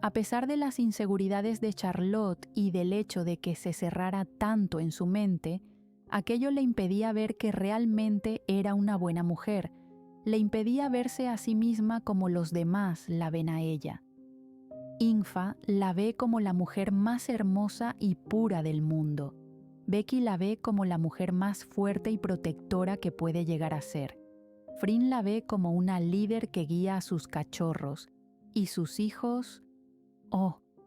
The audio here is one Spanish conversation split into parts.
A pesar de las inseguridades de Charlotte y del hecho de que se cerrara tanto en su mente, aquello le impedía ver que realmente era una buena mujer, le impedía verse a sí misma como los demás la ven a ella. Ingfa la ve como la mujer más hermosa y pura del mundo. Becky la ve como la mujer más fuerte y protectora que puede llegar a ser. Frin la ve como una líder que guía a sus cachorros. Y sus hijos...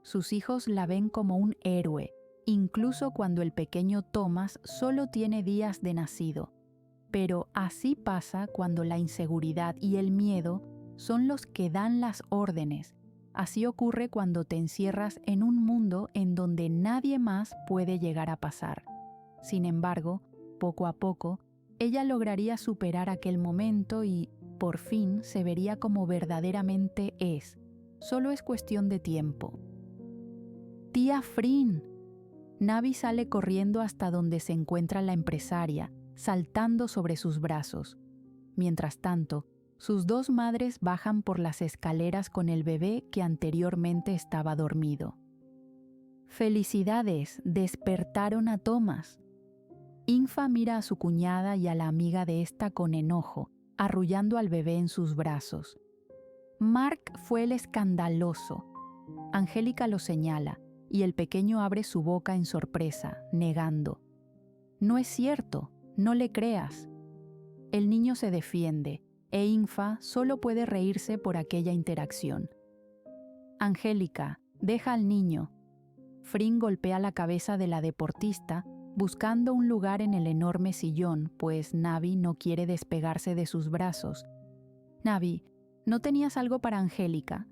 sus hijos la ven como un héroe, incluso cuando el pequeño Thomas solo tiene días de nacido. Pero así pasa cuando la inseguridad y el miedo son los que dan las órdenes. Así ocurre cuando te encierras en un mundo en donde nadie más puede llegar a pasar. Sin embargo, poco a poco, ella lograría superar aquel momento y, por fin, se vería como verdaderamente es. Solo es cuestión de tiempo. ¡Tía Frin! Navi sale corriendo hasta donde se encuentra la empresaria, saltando sobre sus brazos. Mientras tanto, sus dos madres bajan por las escaleras con el bebé que anteriormente estaba dormido. ¡Felicidades! Despertaron a Thomas. Ingfa mira a su cuñada y a la amiga de esta con enojo, arrullando al bebé en sus brazos. Mark fue el escandaloso. Angélica lo señala, y el pequeño abre su boca en sorpresa, negando. No es cierto, no le creas. El niño se defiende, e Ingfa solo puede reírse por aquella interacción. Angélica, deja al niño. Frin golpea la cabeza de la deportista, buscando un lugar en el enorme sillón, pues Navi no quiere despegarse de sus brazos. Navi, ¿no tenías algo para Angélica?,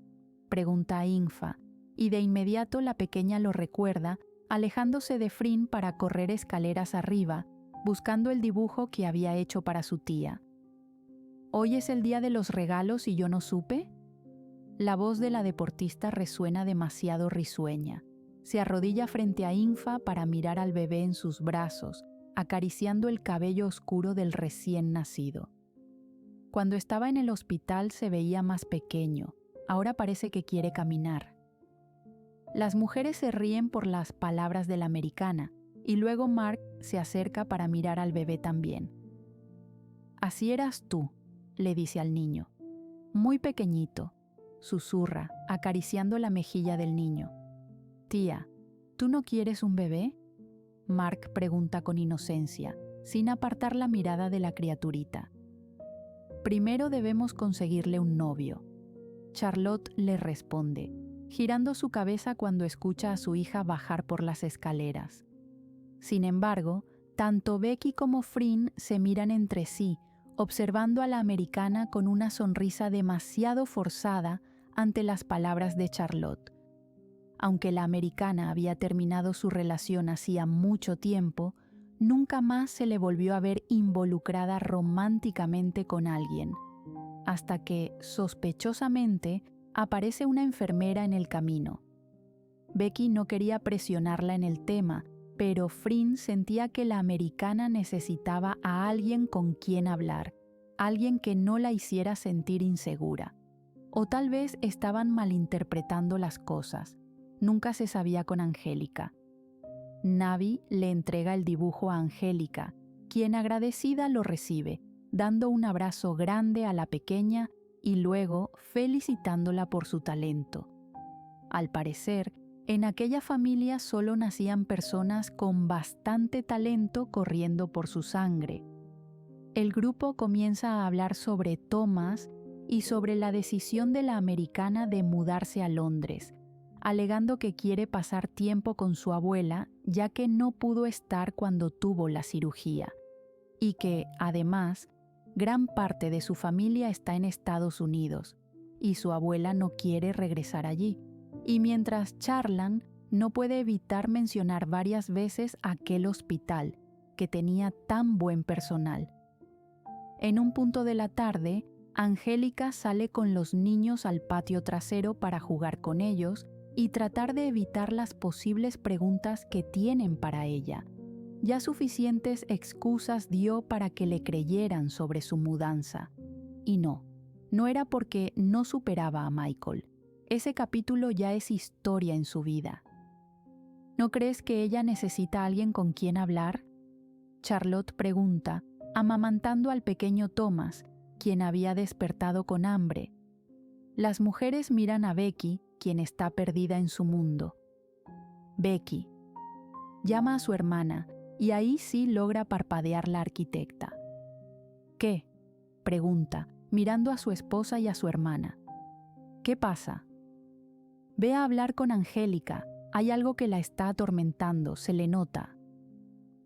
pregunta Ingfa, y de inmediato la pequeña lo recuerda, alejándose de Frin para correr escaleras arriba, buscando el dibujo que había hecho para su tía. ¿Hoy es el día de los regalos y yo no supe? La voz de la deportista resuena demasiado risueña. Se arrodilla frente a Ingfa para mirar al bebé en sus brazos, acariciando el cabello oscuro del recién nacido. Cuando estaba en el hospital se veía más pequeño, ahora parece que quiere caminar. Las mujeres se ríen por las palabras de la americana, y luego Mark se acerca para mirar al bebé también. «Así eras tú», le dice al niño. «Muy pequeñito», susurra, acariciando la mejilla del niño. «Tía, ¿tú no quieres un bebé?», Mark pregunta con inocencia, sin apartar la mirada de la criaturita. «Primero debemos conseguirle un novio», Charlotte le responde, girando su cabeza cuando escucha a su hija bajar por las escaleras. Sin embargo, tanto Becky como Frin se miran entre sí, observando a la americana con una sonrisa demasiado forzada ante las palabras de Charlotte. Aunque la americana había terminado su relación hacía mucho tiempo, nunca más se le volvió a ver involucrada románticamente con alguien, hasta que, sospechosamente, aparece una enfermera en el camino. Becky no quería presionarla en el tema, pero Frin sentía que la americana necesitaba a alguien con quien hablar, alguien que no la hiciera sentir insegura. O tal vez estaban malinterpretando las cosas. Nunca se sabía con Angélica. Navi le entrega el dibujo a Angélica, quien agradecida lo recibe, dando un abrazo grande a la pequeña y luego felicitándola por su talento. Al parecer, en aquella familia solo nacían personas con bastante talento corriendo por su sangre. El grupo comienza a hablar sobre Thomas y sobre la decisión de la americana de mudarse a Londres, alegando que quiere pasar tiempo con su abuela ya que no pudo estar cuando tuvo la cirugía, y que, además, gran parte de su familia está en Estados Unidos, y su abuela no quiere regresar allí. Y mientras charlan, no puede evitar mencionar varias veces aquel hospital, que tenía tan buen personal. En un punto de la tarde, Angélica sale con los niños al patio trasero para jugar con ellos y tratar de evitar las posibles preguntas que tienen para ella. Ya suficientes excusas dio para que le creyeran sobre su mudanza. Y no era porque no superaba a Michael. Ese capítulo ya es historia en su vida. ¿No crees que ella necesita a alguien con quien hablar? Charlotte pregunta, amamantando al pequeño Thomas, quien había despertado con hambre. Las mujeres miran a Becky, quien está perdida en su mundo. Becky. Llama a su hermana, y ahí sí logra parpadear la arquitecta. ¿Qué? Pregunta, mirando a su esposa y a su hermana. ¿Qué pasa? Ve a hablar con Angélica. Hay algo que la está atormentando, se le nota.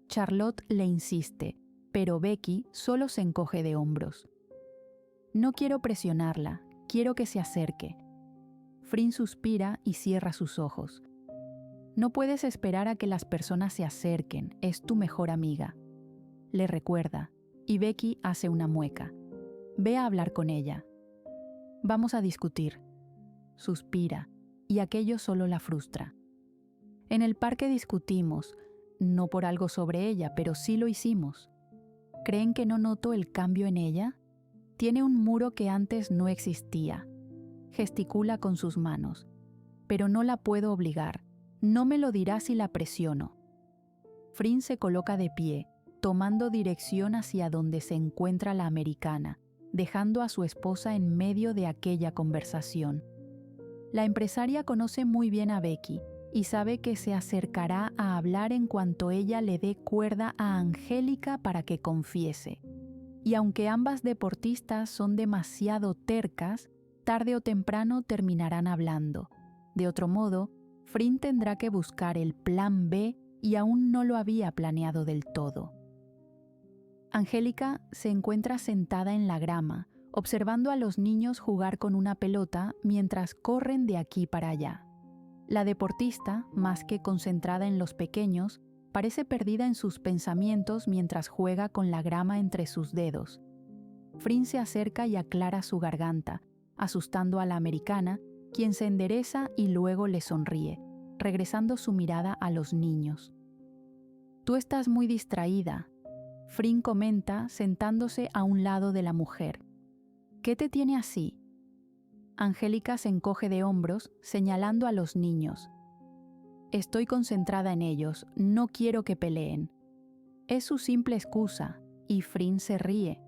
Charlotte le insiste, pero Becky solo se encoge de hombros. No quiero presionarla, quiero que se acerque. Frin suspira y cierra sus ojos. No puedes esperar a que las personas se acerquen, es tu mejor amiga. Le recuerda, y Becky hace una mueca. Ve a hablar con ella. Vamos a discutir. Suspira, y aquello solo la frustra. En el parque discutimos, no por algo sobre ella, pero sí lo hicimos. ¿Creen que no noto el cambio en ella? Tiene un muro que antes no existía. Gesticula con sus manos. Pero no la puedo obligar. No me lo dirá si la presiono. Frin se coloca de pie, tomando dirección hacia donde se encuentra la americana, dejando a su esposa en medio de aquella conversación. La empresaria conoce muy bien a Becky y sabe que se acercará a hablar en cuanto ella le dé cuerda a Angélica para que confiese. Y aunque ambas deportistas son demasiado tercas, tarde o temprano terminarán hablando. De otro modo, Frin tendrá que buscar el plan B y aún no lo había planeado del todo. Angélica se encuentra sentada en la grama, observando a los niños jugar con una pelota mientras corren de aquí para allá. La deportista, más que concentrada en los pequeños, parece perdida en sus pensamientos mientras juega con la grama entre sus dedos. Frin se acerca y aclara su garganta, asustando a la americana, quien se endereza y luego le sonríe, regresando su mirada a los niños. «Tú estás muy distraída», Frin comenta sentándose a un lado de la mujer. «¿Qué te tiene así?» Angélica se encoge de hombros, señalando a los niños. «Estoy concentrada en ellos, no quiero que peleen». Es su simple excusa, y Frin se ríe.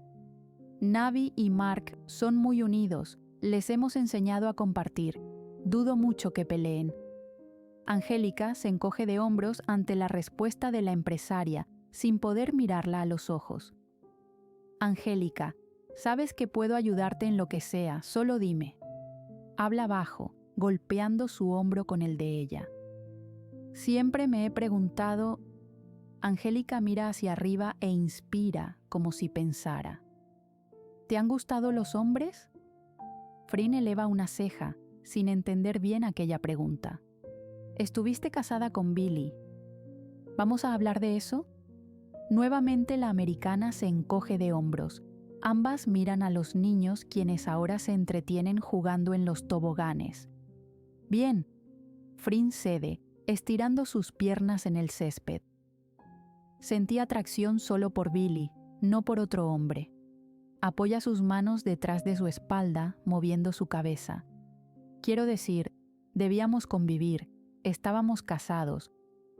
«Navi y Mark son muy unidos, les hemos enseñado a compartir. Dudo mucho que peleen». Angélica se encoge de hombros ante la respuesta de la empresaria, sin poder mirarla a los ojos. «Angélica, sabes que puedo ayudarte en lo que sea, solo dime». Habla bajo, golpeando su hombro con el de ella. «Siempre me he preguntado». Angélica mira hacia arriba e inspira como si pensara. «¿Te han gustado los hombres?» Frin eleva una ceja, sin entender bien aquella pregunta. «Estuviste casada con Billy. ¿Vamos a hablar de eso?» Nuevamente la americana se encoge de hombros. Ambas miran a los niños, quienes ahora se entretienen jugando en los toboganes. «Bien». Frin cede, estirando sus piernas en el césped. «Sentí atracción solo por Billy, no por otro hombre». Apoya sus manos detrás de su espalda, moviendo su cabeza. «Quiero decir, debíamos convivir, estábamos casados,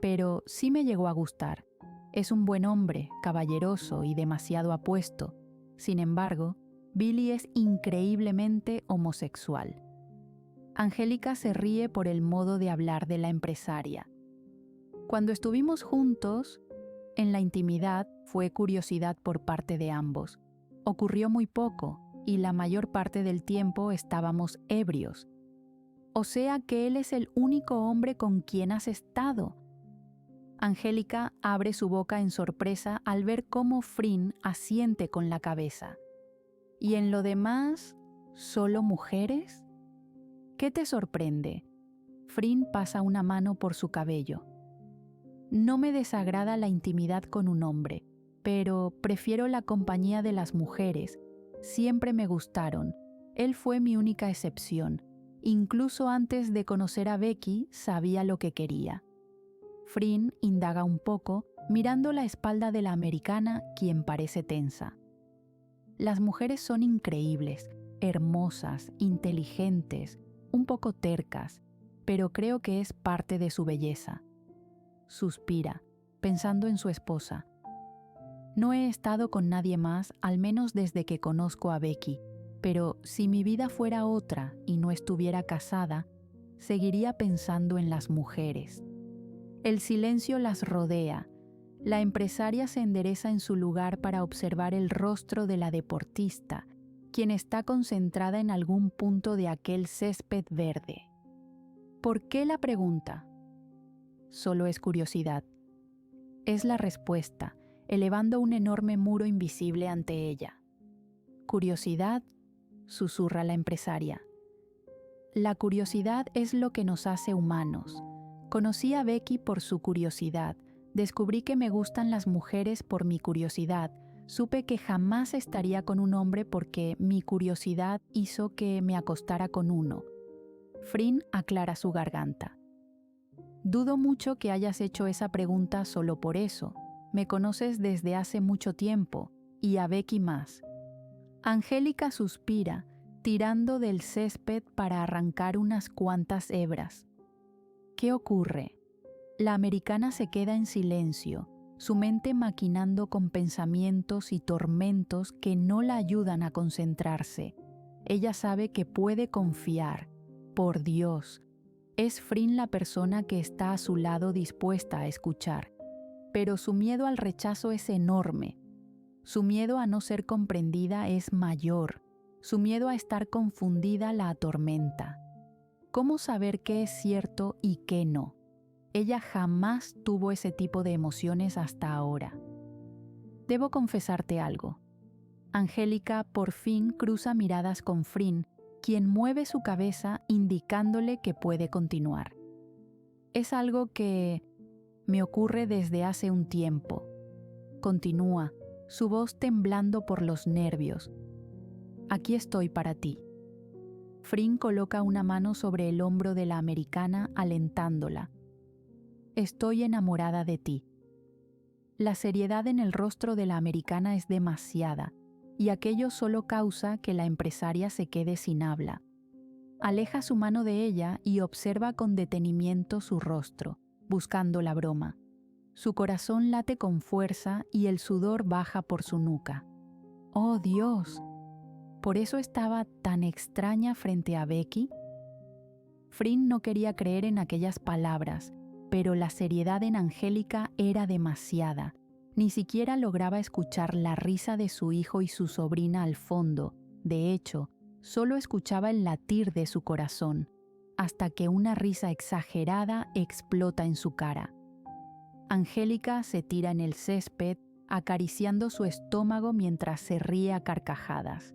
pero sí me llegó a gustar. Es un buen hombre, caballeroso y demasiado apuesto. Sin embargo, Billy es increíblemente homosexual». Angélica se ríe por el modo de hablar de la empresaria. «Cuando estuvimos juntos, en la intimidad fue curiosidad por parte de ambos. Ocurrió muy poco y la mayor parte del tiempo estábamos ebrios. O sea que él es el único hombre con quien has estado». Angélica abre su boca en sorpresa al ver cómo Frin asiente con la cabeza. «¿Y en lo demás, solo mujeres?» «¿Qué te sorprende?» Frin pasa una mano por su cabello. «No me desagrada la intimidad con un hombre, pero prefiero la compañía de las mujeres. Siempre me gustaron. Él fue mi única excepción. Incluso antes de conocer a Becky, sabía lo que quería». Frin indaga un poco, mirando la espalda de la americana, quien parece tensa. «Las mujeres son increíbles, hermosas, inteligentes, un poco tercas, pero creo que es parte de su belleza. Suspira, pensando en su esposa. No he estado con nadie más, al menos desde que conozco a Becky, pero si mi vida fuera otra y no estuviera casada, seguiría pensando en las mujeres. El silencio las rodea. La empresaria se endereza en su lugar para observar el rostro de la deportista, quien está concentrada en algún punto de aquel césped verde. ¿Por qué la pregunta? Solo es curiosidad. Es la respuesta, elevando un enorme muro invisible ante ella. Curiosidad, susurra la empresaria. La curiosidad es lo que nos hace humanos. Conocí a Becky por su curiosidad. Descubrí que me gustan las mujeres por mi curiosidad. Supe que jamás estaría con un hombre porque mi curiosidad hizo que me acostara con uno. Frin aclara su garganta. Dudo mucho que hayas hecho esa pregunta solo por eso. Me conoces desde hace mucho tiempo, y a Becky más. Angélica suspira, tirando del césped para arrancar unas cuantas hebras. ¿Qué ocurre? La americana se queda en silencio, su mente maquinando con pensamientos y tormentos que no la ayudan a concentrarse. Ella sabe que puede confiar. Por Dios, es Frin la persona que está a su lado dispuesta a escuchar. Pero su miedo al rechazo es enorme. Su miedo a no ser comprendida es mayor. Su miedo a estar confundida la atormenta. ¿Cómo saber qué es cierto y qué no? Ella jamás tuvo ese tipo de emociones hasta ahora. Debo confesarte algo. Angélica por fin cruza miradas con Frin, quien mueve su cabeza indicándole que puede continuar. Es algo que me ocurre desde hace un tiempo. Continúa, su voz temblando por los nervios. Aquí estoy para ti. Frin coloca una mano sobre el hombro de la americana alentándola. Estoy enamorada de ti. La seriedad en el rostro de la americana es demasiada, y aquello solo causa que la empresaria se quede sin habla. Aleja su mano de ella y observa con detenimiento su rostro, buscando la broma. Su corazón late con fuerza y el sudor baja por su nuca. ¡Oh, Dios! ¿Por eso estaba tan extraña frente a Becky? Frin no quería creer en aquellas palabras, pero la seriedad en Angélica era demasiada. Ni siquiera lograba escuchar la risa de su hijo y su sobrina al fondo. De hecho, solo escuchaba el latir de su corazón, hasta que una risa exagerada explota en su cara. Angélica se tira en el césped, acariciando su estómago mientras se ríe a carcajadas.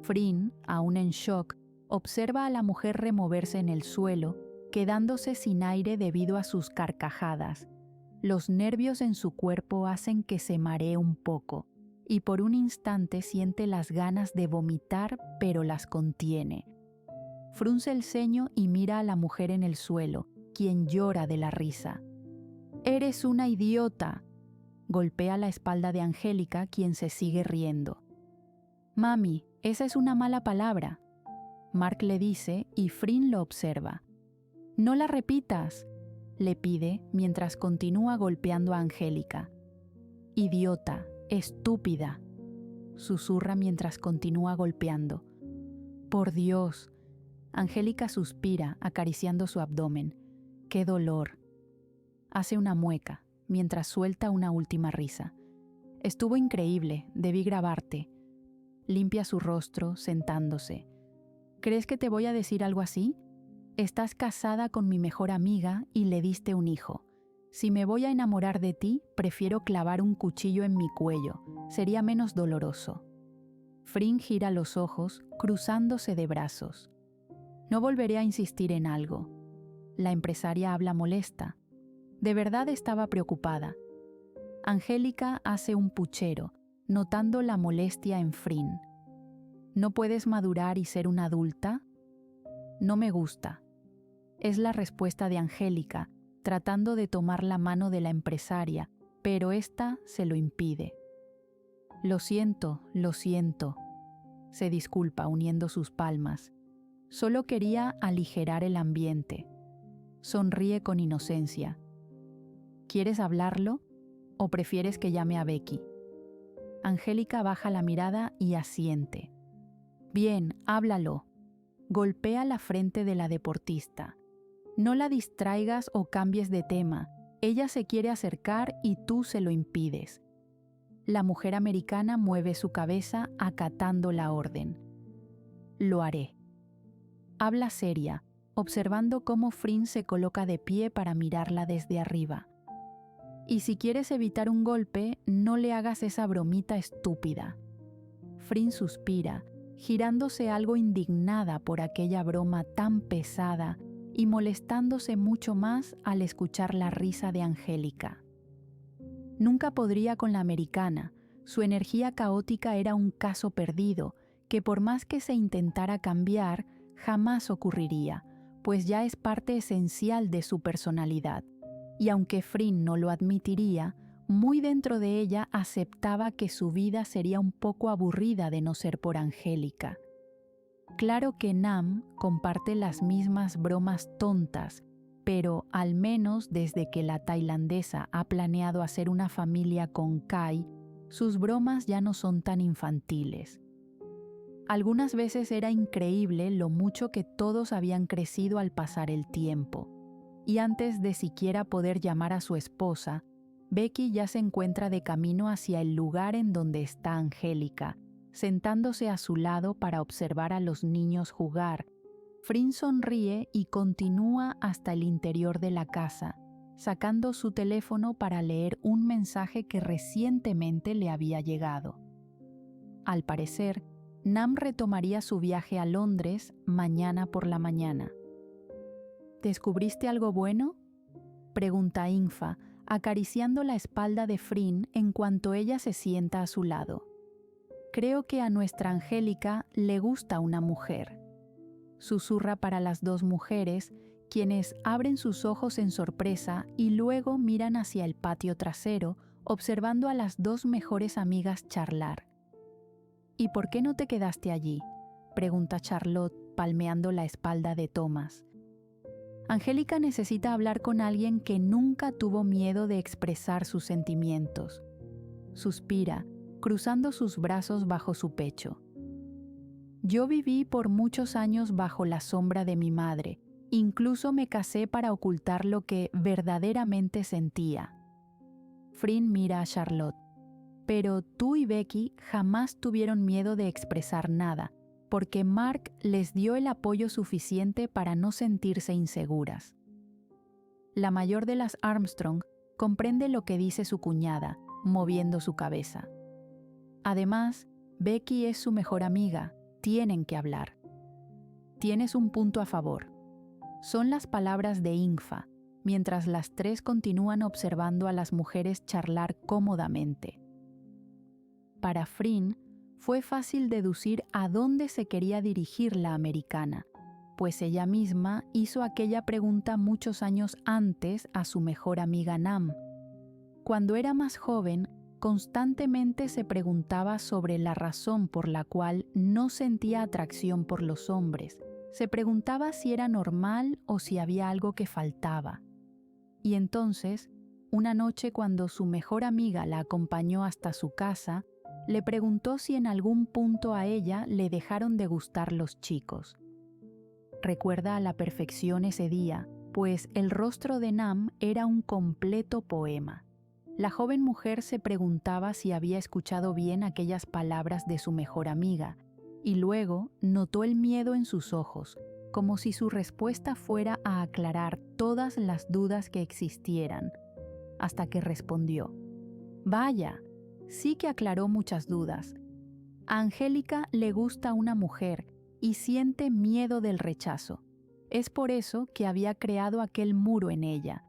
Frin, aún en shock, observa a la mujer removerse en el suelo, quedándose sin aire debido a sus carcajadas. Los nervios en su cuerpo hacen que se maree un poco, y por un instante siente las ganas de vomitar, pero las contiene. Frunce el ceño y mira a la mujer en el suelo, quien llora de la risa. «¡Eres una idiota!», golpea la espalda de Angélica, quien se sigue riendo. «Mami, esa es una mala palabra», Mark le dice y Frin lo observa. «No la repitas», le pide mientras continúa golpeando a Angélica. «Idiota, estúpida», susurra mientras continúa golpeando. «Por Dios», Angélica suspira acariciando su abdomen. «¡Qué dolor!». Hace una mueca mientras suelta una última risa. «Estuvo increíble, debí grabarte». Limpia su rostro sentándose. «¿Crees que te voy a decir algo así? Estás casada con mi mejor amiga y le diste un hijo. Si me voy a enamorar de ti, prefiero clavar un cuchillo en mi cuello. Sería menos doloroso». Frin gira los ojos, cruzándose de brazos. «No volveré a insistir en algo». La empresaria habla molesta. De verdad estaba preocupada. Angélica hace un puchero, notando la molestia en Frin. ¿No puedes madurar y ser una adulta? No me gusta. Es la respuesta de Angélica, tratando de tomar la mano de la empresaria, pero ésta se lo impide. Lo siento, se disculpa uniendo sus palmas. Solo quería aligerar el ambiente. Sonríe con inocencia. ¿Quieres hablarlo o prefieres que llame a Becky? Angélica baja la mirada y asiente. Bien, háblalo. Golpea la frente de la deportista. No la distraigas o cambies de tema. Ella se quiere acercar y tú se lo impides. La mujer americana mueve su cabeza acatando la orden. Lo haré. Habla seria, observando cómo Frin se coloca de pie para mirarla desde arriba. Y si quieres evitar un golpe, no le hagas esa bromita estúpida. Frin suspira, girándose algo indignada por aquella broma tan pesada y molestándose mucho más al escuchar la risa de Angélica. Nunca podría con la americana, su energía caótica era un caso perdido, que por más que se intentara cambiar, jamás ocurriría, pues ya es parte esencial de su personalidad. Y aunque Frin no lo admitiría, muy dentro de ella aceptaba que su vida sería un poco aburrida de no ser por Angélica. Claro que Nam comparte las mismas bromas tontas, pero al menos desde que la tailandesa ha planeado hacer una familia con Kai, sus bromas ya no son tan infantiles. Algunas veces era increíble lo mucho que todos habían crecido al pasar el tiempo. Y antes de siquiera poder llamar a su esposa, Becky ya se encuentra de camino hacia el lugar en donde está Angélica, sentándose a su lado para observar a los niños jugar. Frin sonríe y continúa hasta el interior de la casa, sacando su teléfono para leer un mensaje que recientemente le había llegado. Al parecer, Nam retomaría su viaje a Londres mañana por la mañana. ¿Descubriste algo bueno?, pregunta Infa, acariciando la espalda de Frin en cuanto ella se sienta a su lado. Creo que a nuestra Angélica le gusta una mujer. Susurra para las dos mujeres, quienes abren sus ojos en sorpresa y luego miran hacia el patio trasero, observando a las dos mejores amigas charlar. ¿Y por qué no te quedaste allí?, pregunta Charlotte, palmeando la espalda de Thomas. Angélica necesita hablar con alguien que nunca tuvo miedo de expresar sus sentimientos. Suspira, cruzando sus brazos bajo su pecho. Yo viví por muchos años bajo la sombra de mi madre, incluso me casé para ocultar lo que verdaderamente sentía. Frin mira a Charlotte. Pero tú y Becky jamás tuvieron miedo de expresar nada, porque Mark les dio el apoyo suficiente para no sentirse inseguras. La mayor de las Armstrong comprende lo que dice su cuñada, moviendo su cabeza. Además, Becky es su mejor amiga, tienen que hablar. Tienes un punto a favor. Son las palabras de Infa, mientras las tres continúan observando a las mujeres charlar cómodamente. Para Frin, fue fácil deducir a dónde se quería dirigir la americana, pues ella misma hizo aquella pregunta muchos años antes a su mejor amiga Nam. Cuando era más joven, constantemente se preguntaba sobre la razón por la cual no sentía atracción por los hombres. Se preguntaba si era normal o si había algo que faltaba. Y entonces, una noche cuando su mejor amiga la acompañó hasta su casa, le preguntó si en algún punto a ella le dejaron de gustar los chicos. Recuerda a la perfección ese día, pues el rostro de Nam era un completo poema. La joven mujer se preguntaba si había escuchado bien aquellas palabras de su mejor amiga, y luego notó el miedo en sus ojos, como si su respuesta fuera a aclarar todas las dudas que existieran, hasta que respondió: «Vaya, sí que aclaró muchas dudas. A Angélica le gusta una mujer y siente miedo del rechazo. Es por eso que había creado aquel muro en ella.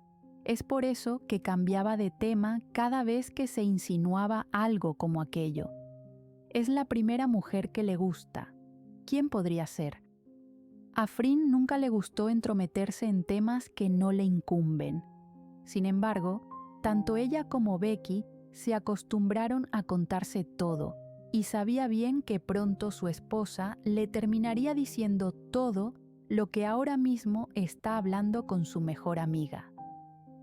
Es por eso que cambiaba de tema cada vez que se insinuaba algo como aquello. Es la primera mujer que le gusta. ¿Quién podría ser? A Frin nunca le gustó entrometerse en temas que no le incumben. Sin embargo, tanto ella como Becky se acostumbraron a contarse todo, y sabía bien que pronto su esposa le terminaría diciendo todo lo que ahora mismo está hablando con su mejor amiga.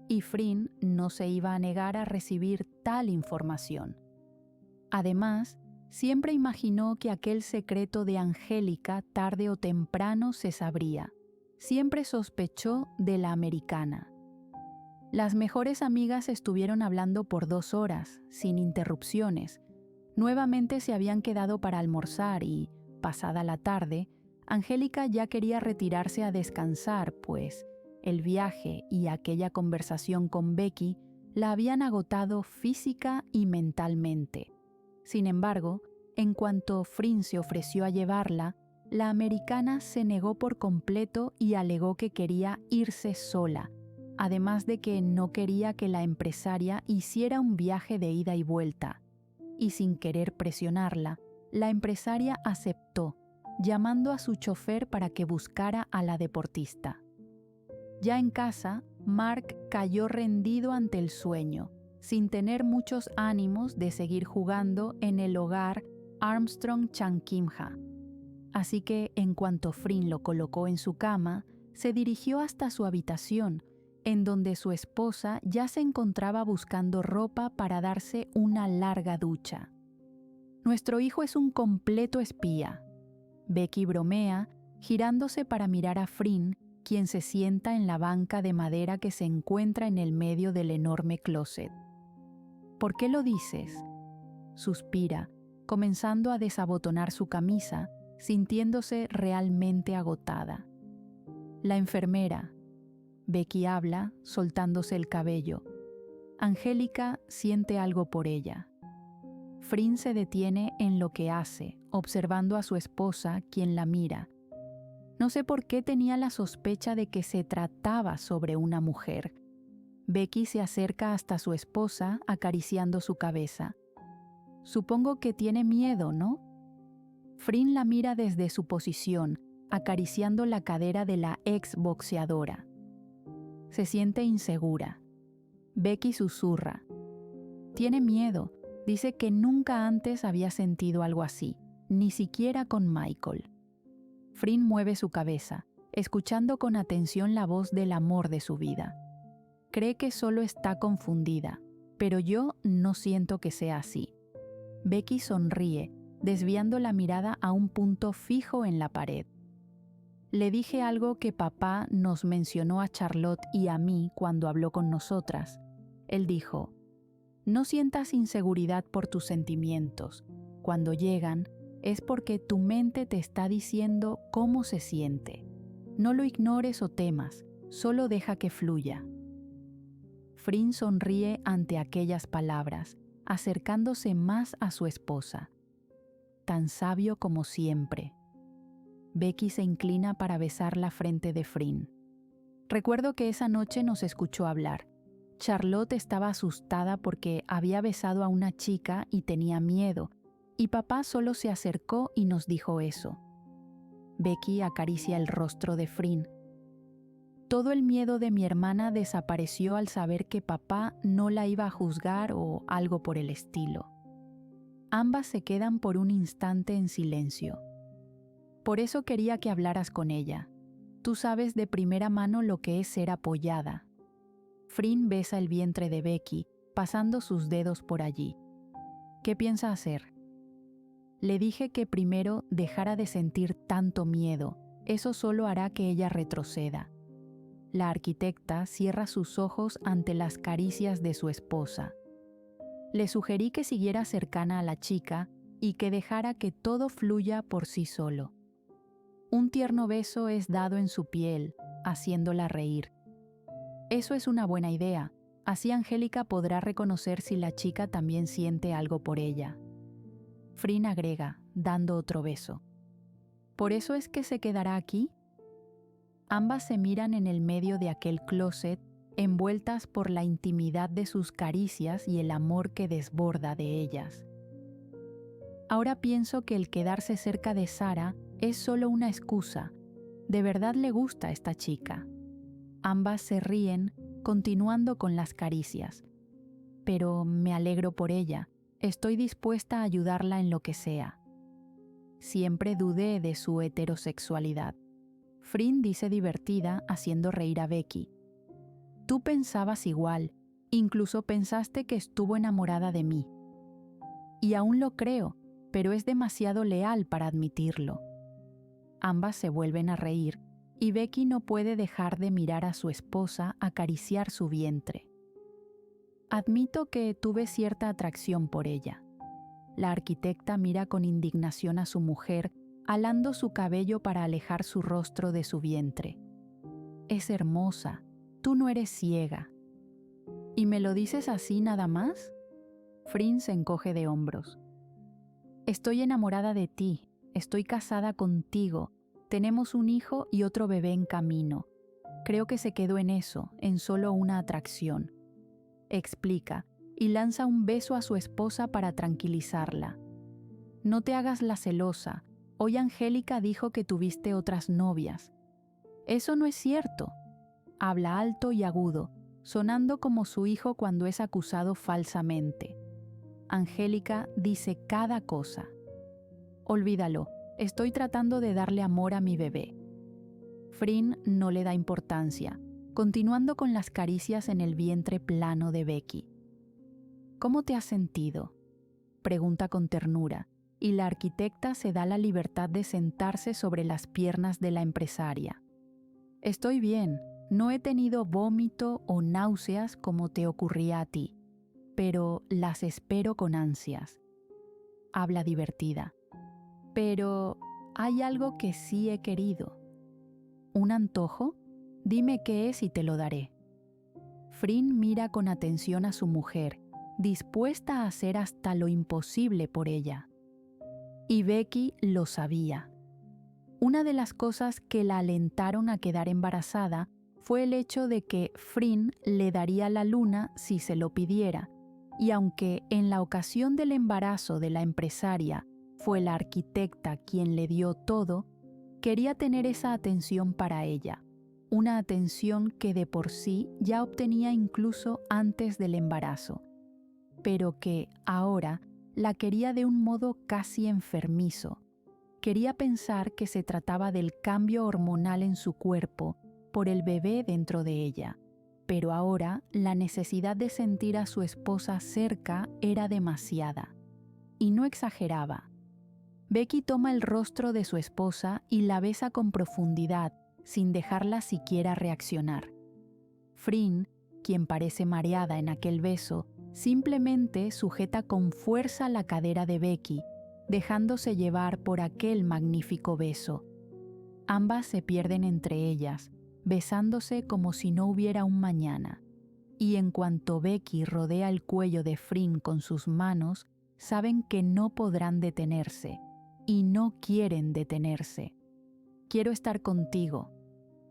Y Frin no se iba a negar a recibir tal información. Además, siempre imaginó que aquel secreto de Angélica tarde o temprano se sabría. Siempre sospechó de la americana. Las mejores amigas estuvieron hablando por 2 horas, sin interrupciones. Nuevamente se habían quedado para almorzar y, pasada la tarde, Angélica ya quería retirarse a descansar, pues el viaje y aquella conversación con Becky la habían agotado física y mentalmente. Sin embargo, en cuanto Frin se ofreció a llevarla, la americana se negó por completo y alegó que quería irse sola, además de que no quería que la empresaria hiciera un viaje de ida y vuelta. Y sin querer presionarla, la empresaria aceptó, llamando a su chofer para que buscara a la deportista. Ya en casa, Mark cayó rendido ante el sueño, sin tener muchos ánimos de seguir jugando en el hogar Armstrong-Chankimha. Así que, en cuanto Frin lo colocó en su cama, se dirigió hasta su habitación, en donde su esposa ya se encontraba buscando ropa para darse una larga ducha. «Nuestro hijo es un completo espía», Becky bromea, girándose para mirar a Frin, quien se sienta en la banca de madera que se encuentra en el medio del enorme closet. «¿Por qué lo dices?», suspira, comenzando a desabotonar su camisa, sintiéndose realmente agotada. «La enfermera», Becky habla, soltándose el cabello. Angélica siente algo por ella. Frin se detiene en lo que hace, observando a su esposa, quien la mira. No sé por qué tenía la sospecha de que se trataba sobre una mujer. Becky se acerca hasta su esposa, acariciando su cabeza. «Supongo que tiene miedo, ¿no?». Frin la mira desde su posición, acariciando la cadera de la ex boxeadora. Se siente insegura. Becky susurra. «Tiene miedo. Dice que nunca antes había sentido algo así, ni siquiera con Michael». Frin mueve su cabeza, escuchando con atención la voz del amor de su vida. Cree que solo está confundida, pero yo no siento que sea así. Becky sonríe, desviando la mirada a un punto fijo en la pared. «Le dije algo que papá nos mencionó a Charlotte y a mí cuando habló con nosotras. Él dijo, no sientas inseguridad por tus sentimientos. Cuando llegan, es porque tu mente te está diciendo cómo se siente. No lo ignores o temas, solo deja que fluya». Frin sonríe ante aquellas palabras, acercándose más a su esposa. Tan sabio como siempre. Becky se inclina para besar la frente de Frin. «Recuerdo que esa noche nos escuchó hablar. Charlotte estaba asustada porque había besado a una chica y tenía miedo, y papá solo se acercó y nos dijo eso». Becky acaricia el rostro de Frin. «Todo el miedo de mi hermana desapareció al saber que papá no la iba a juzgar o algo por el estilo». Ambas se quedan por un instante en silencio. «Por eso quería que hablaras con ella. Tú sabes de primera mano lo que es ser apoyada». Frin besa el vientre de Becky, pasando sus dedos por allí. «¿Qué piensa hacer?». «Le dije que primero dejara de sentir tanto miedo. Eso solo hará que ella retroceda». La arquitecta cierra sus ojos ante las caricias de su esposa. «Le sugerí que siguiera cercana a la chica y que dejara que todo fluya por sí solo. Un tierno beso es dado en su piel, haciéndola reír. Eso es una buena idea, así Angélica podrá reconocer si la chica también siente algo por ella». Frin agrega, dando otro beso. «¿Por eso es que se quedará aquí?». Ambas se miran en el medio de aquel closet, envueltas por la intimidad de sus caricias y el amor que desborda de ellas. «Ahora pienso que el quedarse cerca de Sara es solo una excusa. De verdad le gusta a esta chica». Ambas se ríen, continuando con las caricias. «Pero me alegro por ella. Estoy dispuesta a ayudarla en lo que sea. Siempre dudé de su heterosexualidad. Frin dice divertida, haciendo reír a Becky. Tú pensabas igual, incluso pensaste que estuvo enamorada de mí. Y aún lo creo, pero es demasiado leal para admitirlo. Ambas se vuelven a reír y Becky no puede dejar de mirar a su esposa acariciar su vientre. Admito que tuve cierta atracción por ella. La arquitecta mira con indignación a su mujer, alando su cabello para alejar su rostro de su vientre. Es hermosa, tú no eres ciega. ¿Y me lo dices así nada más? Frin se encoge de hombros. Estoy enamorada de ti, estoy casada contigo, tenemos un hijo y otro bebé en camino. Creo que se quedó en eso, en solo una atracción. Explica, y lanza un beso a su esposa para tranquilizarla. No te hagas la celosa, hoy Angélica dijo que tuviste otras novias. Eso no es cierto. Habla alto y agudo, sonando como su hijo cuando es acusado falsamente. Angélica dice cada cosa. Olvídalo, estoy tratando de darle amor a mi bebé. Frin no le da importancia, continuando con las caricias en el vientre plano de Becky. ¿Cómo te has sentido?, pregunta con ternura, y la arquitecta se da la libertad de sentarse sobre las piernas de la empresaria. Estoy bien, no he tenido vómito o náuseas como te ocurría a ti, pero las espero con ansias. Habla divertida. Pero hay algo que sí he querido. ¿Un antojo? Dime qué es y te lo daré. Frin mira con atención a su mujer, dispuesta a hacer hasta lo imposible por ella. Y Becky lo sabía. Una de las cosas que la alentaron a quedar embarazada fue el hecho de que Frin le daría la luna si se lo pidiera, y aunque en la ocasión del embarazo de la empresaria fue la arquitecta quien le dio todo, quería tener esa atención para ella, una atención que de por sí ya obtenía incluso antes del embarazo, pero que ahora la quería de un modo casi enfermizo. Quería pensar que se trataba del cambio hormonal en su cuerpo por el bebé dentro de ella, pero ahora la necesidad de sentir a su esposa cerca era demasiada. Y no exageraba. Becky toma el rostro de su esposa y la besa con profundidad, sin dejarla siquiera reaccionar. Frin, quien parece mareada en aquel beso, simplemente sujeta con fuerza la cadera de Becky, dejándose llevar por aquel magnífico beso. Ambas se pierden entre ellas, besándose como si no hubiera un mañana. Y en cuanto Becky rodea el cuello de Frin con sus manos, saben que no podrán detenerse, y no quieren detenerse. Quiero estar contigo.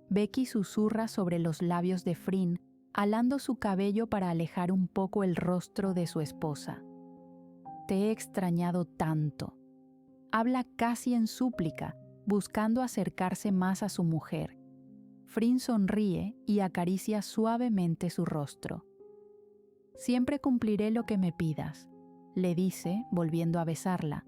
Becky susurra sobre los labios de Frin, alando su cabello para alejar un poco el rostro de su esposa. Te he extrañado tanto. Habla casi en súplica, buscando acercarse más a su mujer. Frin sonríe y acaricia suavemente su rostro. Siempre cumpliré lo que me pidas, le dice, volviendo a besarla.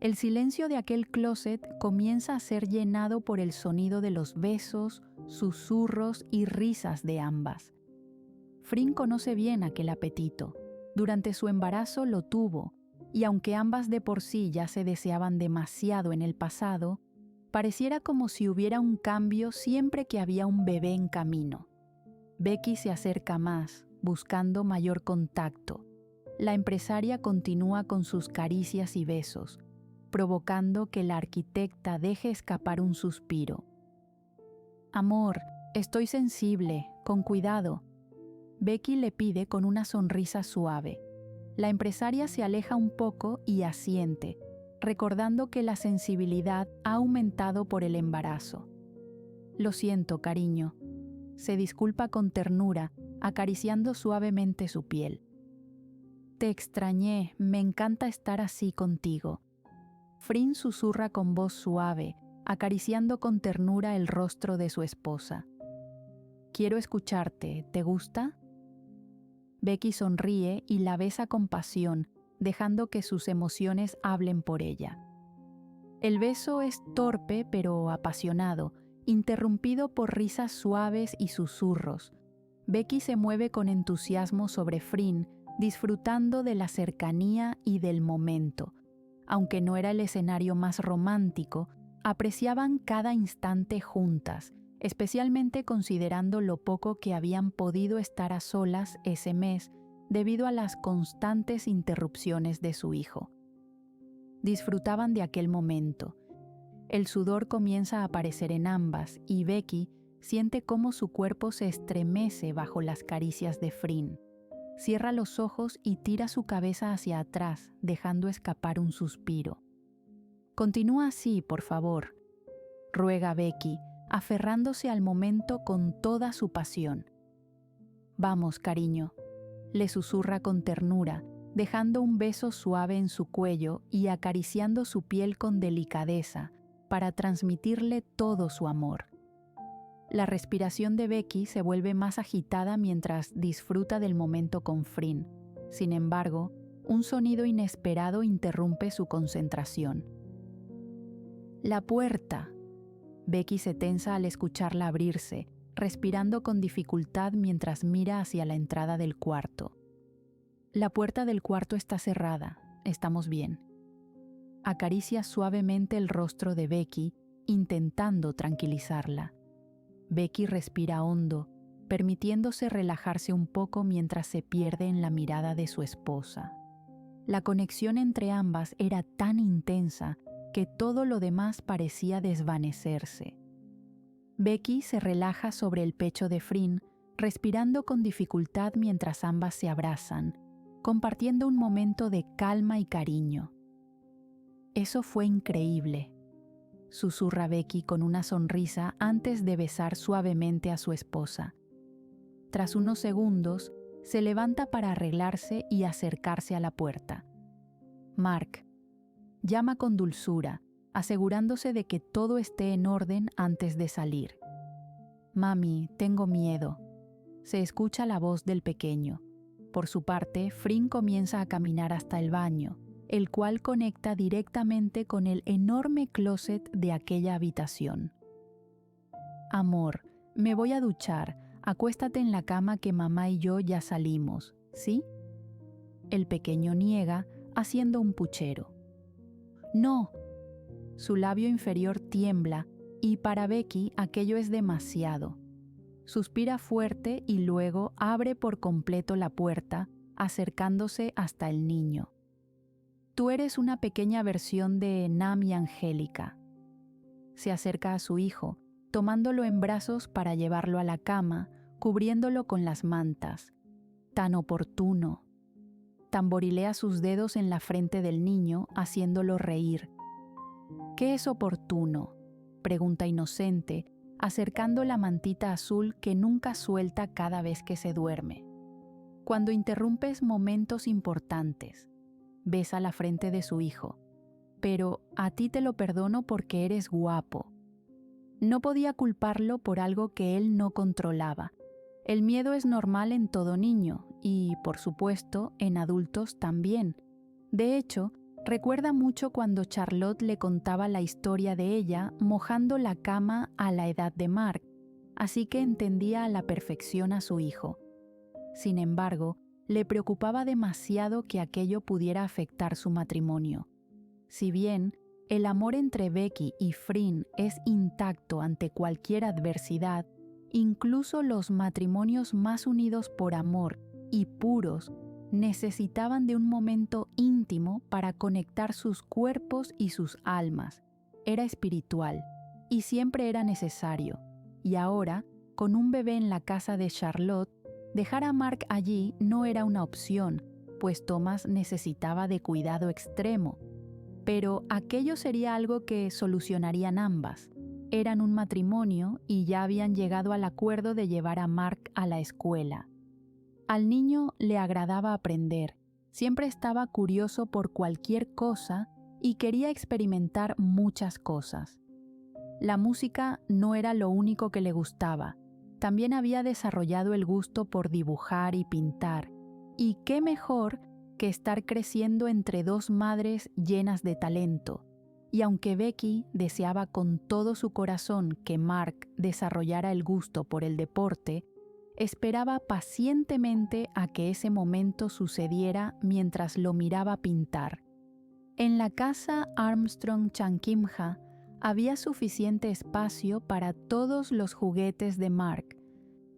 El silencio de aquel closet comienza a ser llenado por el sonido de los besos, susurros y risas de ambas. Frin conoce bien aquel apetito. Durante su embarazo lo tuvo, y aunque ambas de por sí ya se deseaban demasiado en el pasado, pareciera como si hubiera un cambio siempre que había un bebé en camino. Becky se acerca más, buscando mayor contacto. La empresaria continúa con sus caricias y besos, provocando que la arquitecta deje escapar un suspiro. Amor, estoy sensible, con cuidado. Becky le pide con una sonrisa suave. La empresaria se aleja un poco y asiente, recordando que la sensibilidad ha aumentado por el embarazo. Lo siento, cariño. Se disculpa con ternura, acariciando suavemente su piel. Te extrañé, me encanta estar así contigo. Frin susurra con voz suave, acariciando con ternura el rostro de su esposa. Quiero escucharte, ¿te gusta? Becky sonríe y la besa con pasión, dejando que sus emociones hablen por ella. El beso es torpe pero apasionado, interrumpido por risas suaves y susurros. Becky se mueve con entusiasmo sobre Frin, disfrutando de la cercanía y del momento. Aunque no era el escenario más romántico, apreciaban cada instante juntas, especialmente considerando lo poco que habían podido estar a solas ese mes debido a las constantes interrupciones de su hijo. Disfrutaban de aquel momento. El sudor comienza a aparecer en ambas y Becky siente cómo su cuerpo se estremece bajo las caricias de Frin. Cierra los ojos y tira su cabeza hacia atrás, dejando escapar un suspiro. «Continúa así, por favor», ruega Becky, aferrándose al momento con toda su pasión. «Vamos, cariño», le susurra con ternura, dejando un beso suave en su cuello y acariciando su piel con delicadeza para transmitirle todo su amor. La respiración de Becky se vuelve más agitada mientras disfruta del momento con Frin. Sin embargo, un sonido inesperado interrumpe su concentración. «La puerta». Becky se tensa al escucharla abrirse, respirando con dificultad mientras mira hacia la entrada del cuarto. «La puerta del cuarto está cerrada. Estamos bien». Acaricia suavemente el rostro de Becky, intentando tranquilizarla. Becky respira hondo, permitiéndose relajarse un poco mientras se pierde en la mirada de su esposa. La conexión entre ambas era tan intensa que todo lo demás parecía desvanecerse. Becky se relaja sobre el pecho de Frin, respirando con dificultad mientras ambas se abrazan, compartiendo un momento de calma y cariño. «Eso fue increíble», susurra Becky con una sonrisa antes de besar suavemente a su esposa. Tras unos segundos, se levanta para arreglarse y acercarse a la puerta. «Mark», llama con dulzura, asegurándose de que todo esté en orden antes de salir. «Mami, tengo miedo», se escucha la voz del pequeño. Por su parte, Frin comienza a caminar hasta el baño, el cual conecta directamente con el enorme closet de aquella habitación. «Amor, me voy a duchar. Acuéstate en la cama que mamá y yo ya salimos, ¿sí?» El pequeño niega, haciendo un puchero. «No». Su labio inferior tiembla y para Becky aquello es demasiado. Suspira fuerte y luego abre por completo la puerta, acercándose hasta el niño. «Tú eres una pequeña versión de Nam y Angélica». Se acerca a su hijo, tomándolo en brazos para llevarlo a la cama, cubriéndolo con las mantas. «Tan oportuno». Tamborilea sus dedos en la frente del niño, haciéndolo reír. «¿Qué es oportuno?», pregunta inocente, acercando la mantita azul que nunca suelta cada vez que se duerme. «Cuando interrumpes momentos importantes». Besa la frente de su hijo. «Pero a ti te lo perdono porque eres guapo». No podía culparlo por algo que él no controlaba. El miedo es normal en todo niño y, por supuesto, en adultos también. De hecho, recuerda mucho cuando Charlotte le contaba la historia de ella mojando la cama a la edad de Mark, así que entendía a la perfección a su hijo. Sin embargo, le preocupaba demasiado que aquello pudiera afectar su matrimonio. Si bien el amor entre Becky y Frin es intacto ante cualquier adversidad, incluso los matrimonios más unidos por amor y puros necesitaban de un momento íntimo para conectar sus cuerpos y sus almas. Era espiritual y siempre era necesario. Y ahora, con un bebé en la casa de Charlotte, dejar a Mark allí no era una opción, pues Thomas necesitaba de cuidado extremo. Pero aquello sería algo que solucionarían ambas. Eran un matrimonio y ya habían llegado al acuerdo de llevar a Mark a la escuela. Al niño le agradaba aprender, siempre estaba curioso por cualquier cosa y quería experimentar muchas cosas. La música no era lo único que le gustaba, también había desarrollado el gusto por dibujar y pintar, y qué mejor que estar creciendo entre dos madres llenas de talento, y aunque Becky deseaba con todo su corazón que Mark desarrollara el gusto por el deporte, esperaba pacientemente a que ese momento sucediera mientras lo miraba pintar. En la casa Armstrong Chankimha había suficiente espacio para todos los juguetes de Mark,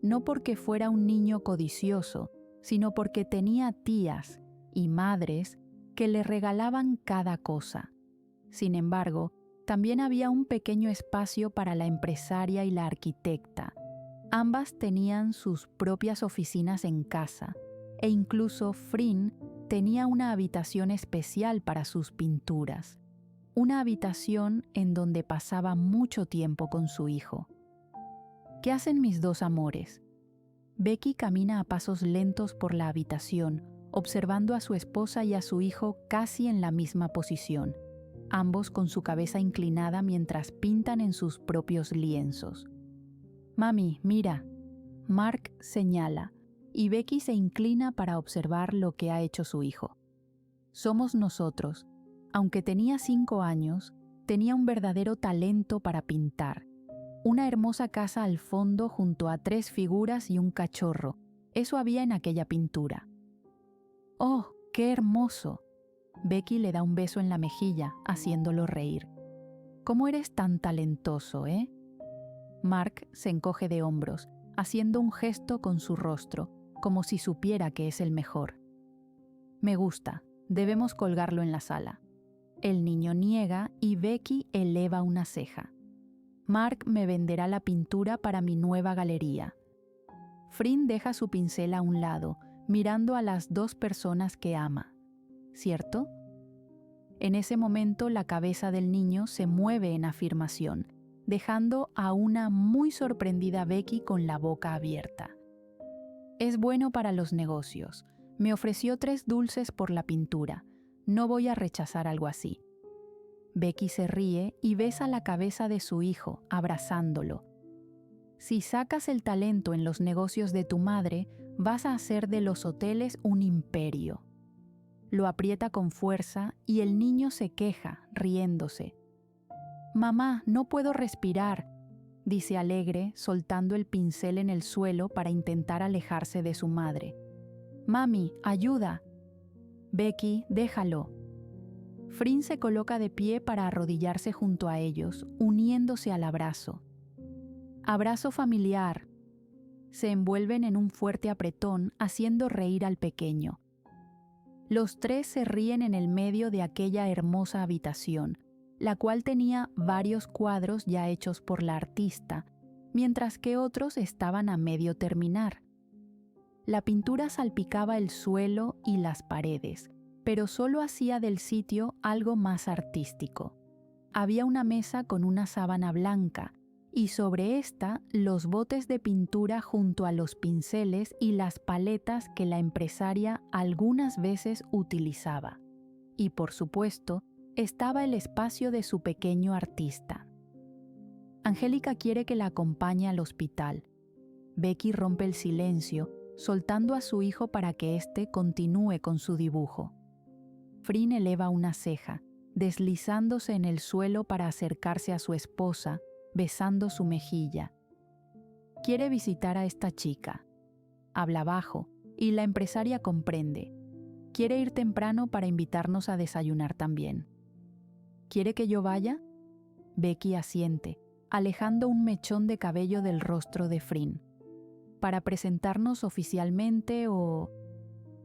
no porque fuera un niño codicioso, sino porque tenía tías y madres que le regalaban cada cosa. Sin embargo, también había un pequeño espacio para la empresaria y la arquitecta. Ambas tenían sus propias oficinas en casa, e incluso Frin tenía una habitación especial para sus pinturas, una habitación en donde pasaba mucho tiempo con su hijo. ¿Qué hacen mis dos amores? Becky camina a pasos lentos por la habitación, observando a su esposa y a su hijo casi en la misma posición, ambos con su cabeza inclinada mientras pintan en sus propios lienzos. «Mami, mira», Mark señala, y Becky se inclina para observar lo que ha hecho su hijo. Somos nosotros. Aunque tenía 5 años, tenía un verdadero talento para pintar. Una hermosa casa al fondo junto a 3 figuras y un cachorro. Eso había en aquella pintura. «¡Oh, qué hermoso!», Becky le da un beso en la mejilla, haciéndolo reír. «¿Cómo eres tan talentoso, eh?». Mark se encoge de hombros, haciendo un gesto con su rostro, como si supiera que es el mejor. «Me gusta, debemos colgarlo en la sala». El niño niega y Becky eleva una ceja. «Mark me venderá la pintura para mi nueva galería». Frin deja su pincel a un lado, mirando a las 2 personas que ama. ¿Cierto? En ese momento la cabeza del niño se mueve en afirmación, dejando a una muy sorprendida Becky con la boca abierta. «Es bueno para los negocios. Me ofreció 3 dulces por la pintura. No voy a rechazar algo así». Becky se ríe y besa la cabeza de su hijo, abrazándolo. «Si sacas el talento en los negocios de tu madre, vas a hacer de los hoteles un imperio». Lo aprieta con fuerza y el niño se queja, riéndose. «Mamá, no puedo respirar», dice alegre, soltando el pincel en el suelo para intentar alejarse de su madre. «Mami, ayuda». «Becky, déjalo». Frin se coloca de pie para arrodillarse junto a ellos, uniéndose al abrazo. Abrazo familiar. Se envuelven en un fuerte apretón, haciendo reír al pequeño. Los 3 se ríen en el medio de aquella hermosa habitación, la cual tenía varios cuadros ya hechos por la artista, mientras que otros estaban a medio terminar. La pintura salpicaba el suelo y las paredes, pero solo hacía del sitio algo más artístico. Había una mesa con una sábana blanca, y sobre esta los botes de pintura junto a los pinceles y las paletas que la empresaria algunas veces utilizaba. Y por supuesto, estaba el espacio de su pequeño artista. Angélica quiere que la acompañe al hospital. Becky rompe el silencio, soltando a su hijo para que éste continúe con su dibujo. Frin eleva una ceja, deslizándose en el suelo para acercarse a su esposa, besando su mejilla. Quiere visitar a esta chica. Habla bajo, y la empresaria comprende. Quiere ir temprano para invitarnos a desayunar también. ¿Quiere que yo vaya? Becky asiente, alejando un mechón de cabello del rostro de Frin. ¿Para presentarnos oficialmente o...?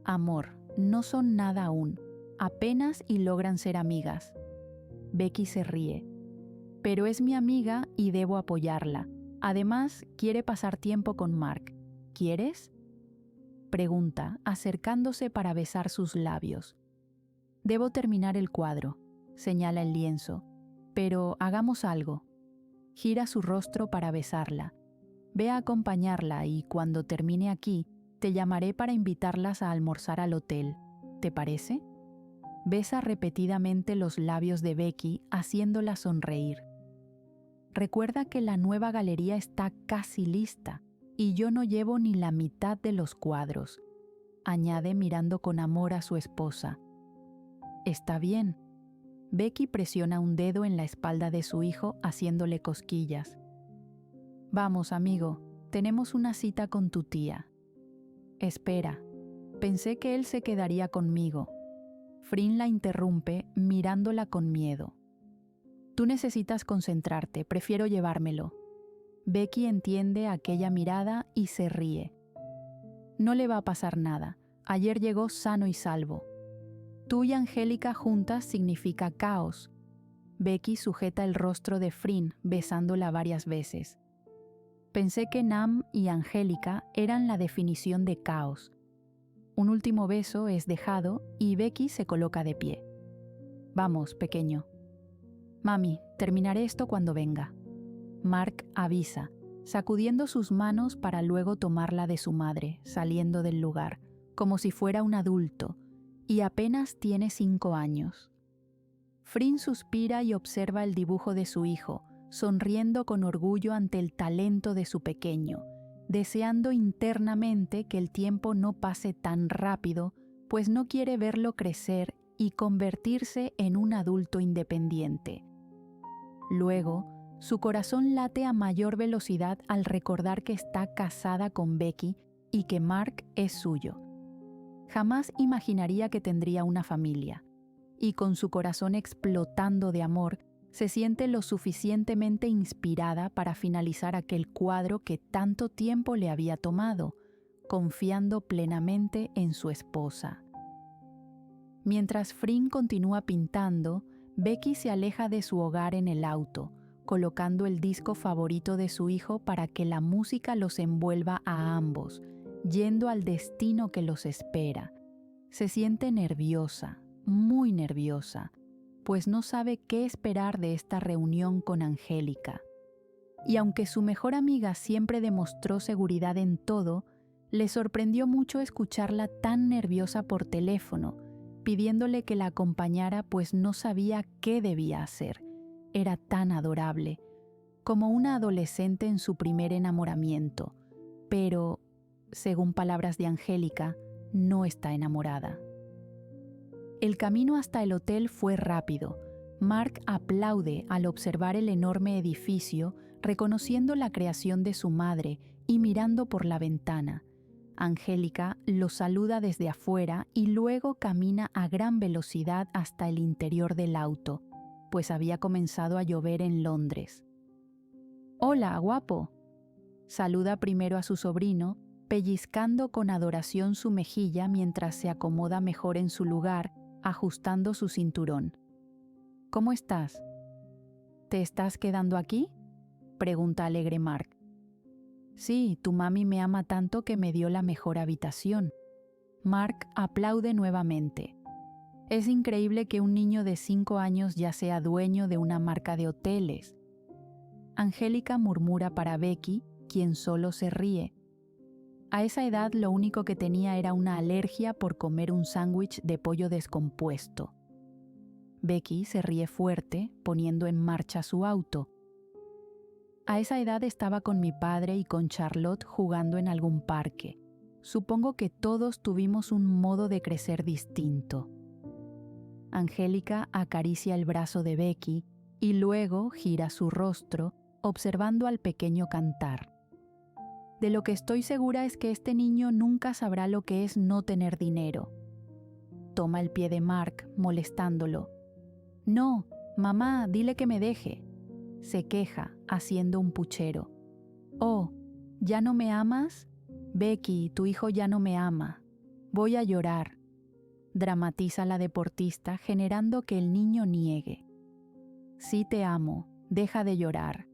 Amor, no son nada aún. Apenas y logran ser amigas. Becky se ríe. Pero es mi amiga y debo apoyarla. Además, quiere pasar tiempo con Mark. ¿Quieres? Pregunta, acercándose para besar sus labios. Debo terminar el cuadro, señala el lienzo. Pero hagamos algo. Gira su rostro para besarla. Ve a acompañarla y cuando termine aquí, te llamaré para invitarlas a almorzar al hotel. ¿Te parece? Besa repetidamente los labios de Becky, haciéndola sonreír. Recuerda que la nueva galería está casi lista y yo no llevo ni la mitad de los cuadros. añade mirando con amor a su esposa. Está bien. Becky presiona un dedo en la espalda de su hijo haciéndole cosquillas. Vamos, amigo, tenemos una cita con tu tía. Espera, pensé que él se quedaría conmigo. Frin la interrumpe mirándola con miedo. Tú necesitas concentrarte, prefiero llevármelo. Becky entiende aquella mirada y se ríe. No le va a pasar nada, ayer llegó sano y salvo. Tú y Angélica juntas significa caos. Becky sujeta el rostro de Frin besándola varias veces. Pensé que Nam y Angélica eran la definición de caos. Un último beso es dejado y Becky se coloca de pie. Vamos, pequeño. Mami, terminaré esto cuando venga. Mark avisa, sacudiendo sus manos para luego tomarla de su madre, saliendo del lugar, como si fuera un adulto, y apenas tiene 5 años. Frin suspira y observa el dibujo de su hijo, sonriendo con orgullo ante el talento de su pequeño, deseando internamente que el tiempo no pase tan rápido, pues no quiere verlo crecer y convertirse en un adulto independiente. Luego, su corazón late a mayor velocidad al recordar que está casada con Becky y que Mark es suyo. Jamás imaginaría que tendría una familia, y con su corazón explotando de amor, se siente lo suficientemente inspirada para finalizar aquel cuadro que tanto tiempo le había tomado, confiando plenamente en su esposa. Mientras Frin continúa pintando, Becky se aleja de su hogar en el auto, colocando el disco favorito de su hijo para que la música los envuelva a ambos, yendo al destino que los espera. Se siente nerviosa, muy nerviosa, pues no sabe qué esperar de esta reunión con Angélica. Y aunque su mejor amiga siempre demostró seguridad en todo, le sorprendió mucho escucharla tan nerviosa por teléfono, pidiéndole que la acompañara pues no sabía qué debía hacer. Era tan adorable, como una adolescente en su primer enamoramiento, pero, según palabras de Angélica, no está enamorada. El camino hasta el hotel fue rápido. Mark aplaude al observar el enorme edificio, reconociendo la creación de su madre y mirando por la ventana. Angélica lo saluda desde afuera y luego camina a gran velocidad hasta el interior del auto, pues había comenzado a llover en Londres. «Hola, guapo», saluda primero a su sobrino, pellizcando con adoración su mejilla mientras se acomoda mejor en su lugar, ajustando su cinturón. «¿Cómo estás? ¿Te estás quedando aquí?», pregunta alegre Mark. «Sí, tu mami me ama tanto que me dio la mejor habitación». Mark aplaude nuevamente. Es increíble que un niño de 5 años ya sea dueño de una marca de hoteles. Angélica murmura para Becky, quien solo se ríe. A esa edad lo único que tenía era una alergia por comer un sándwich de pollo descompuesto. Becky se ríe fuerte, poniendo en marcha su auto. A esa edad estaba con mi padre y con Charlotte jugando en algún parque. Supongo que todos tuvimos un modo de crecer distinto. Angélica acaricia el brazo de Becky y luego gira su rostro, observando al pequeño cantar. De lo que estoy segura es que este niño nunca sabrá lo que es no tener dinero. Toma el pie de Mark, molestándolo. «No, mamá, dile que me deje», se queja, haciendo un puchero. «Oh, ¿ya no me amas? Becky, tu hijo ya no me ama. Voy a llorar», dramatiza la deportista, generando que el niño niegue. «Sí te amo, deja de llorar»,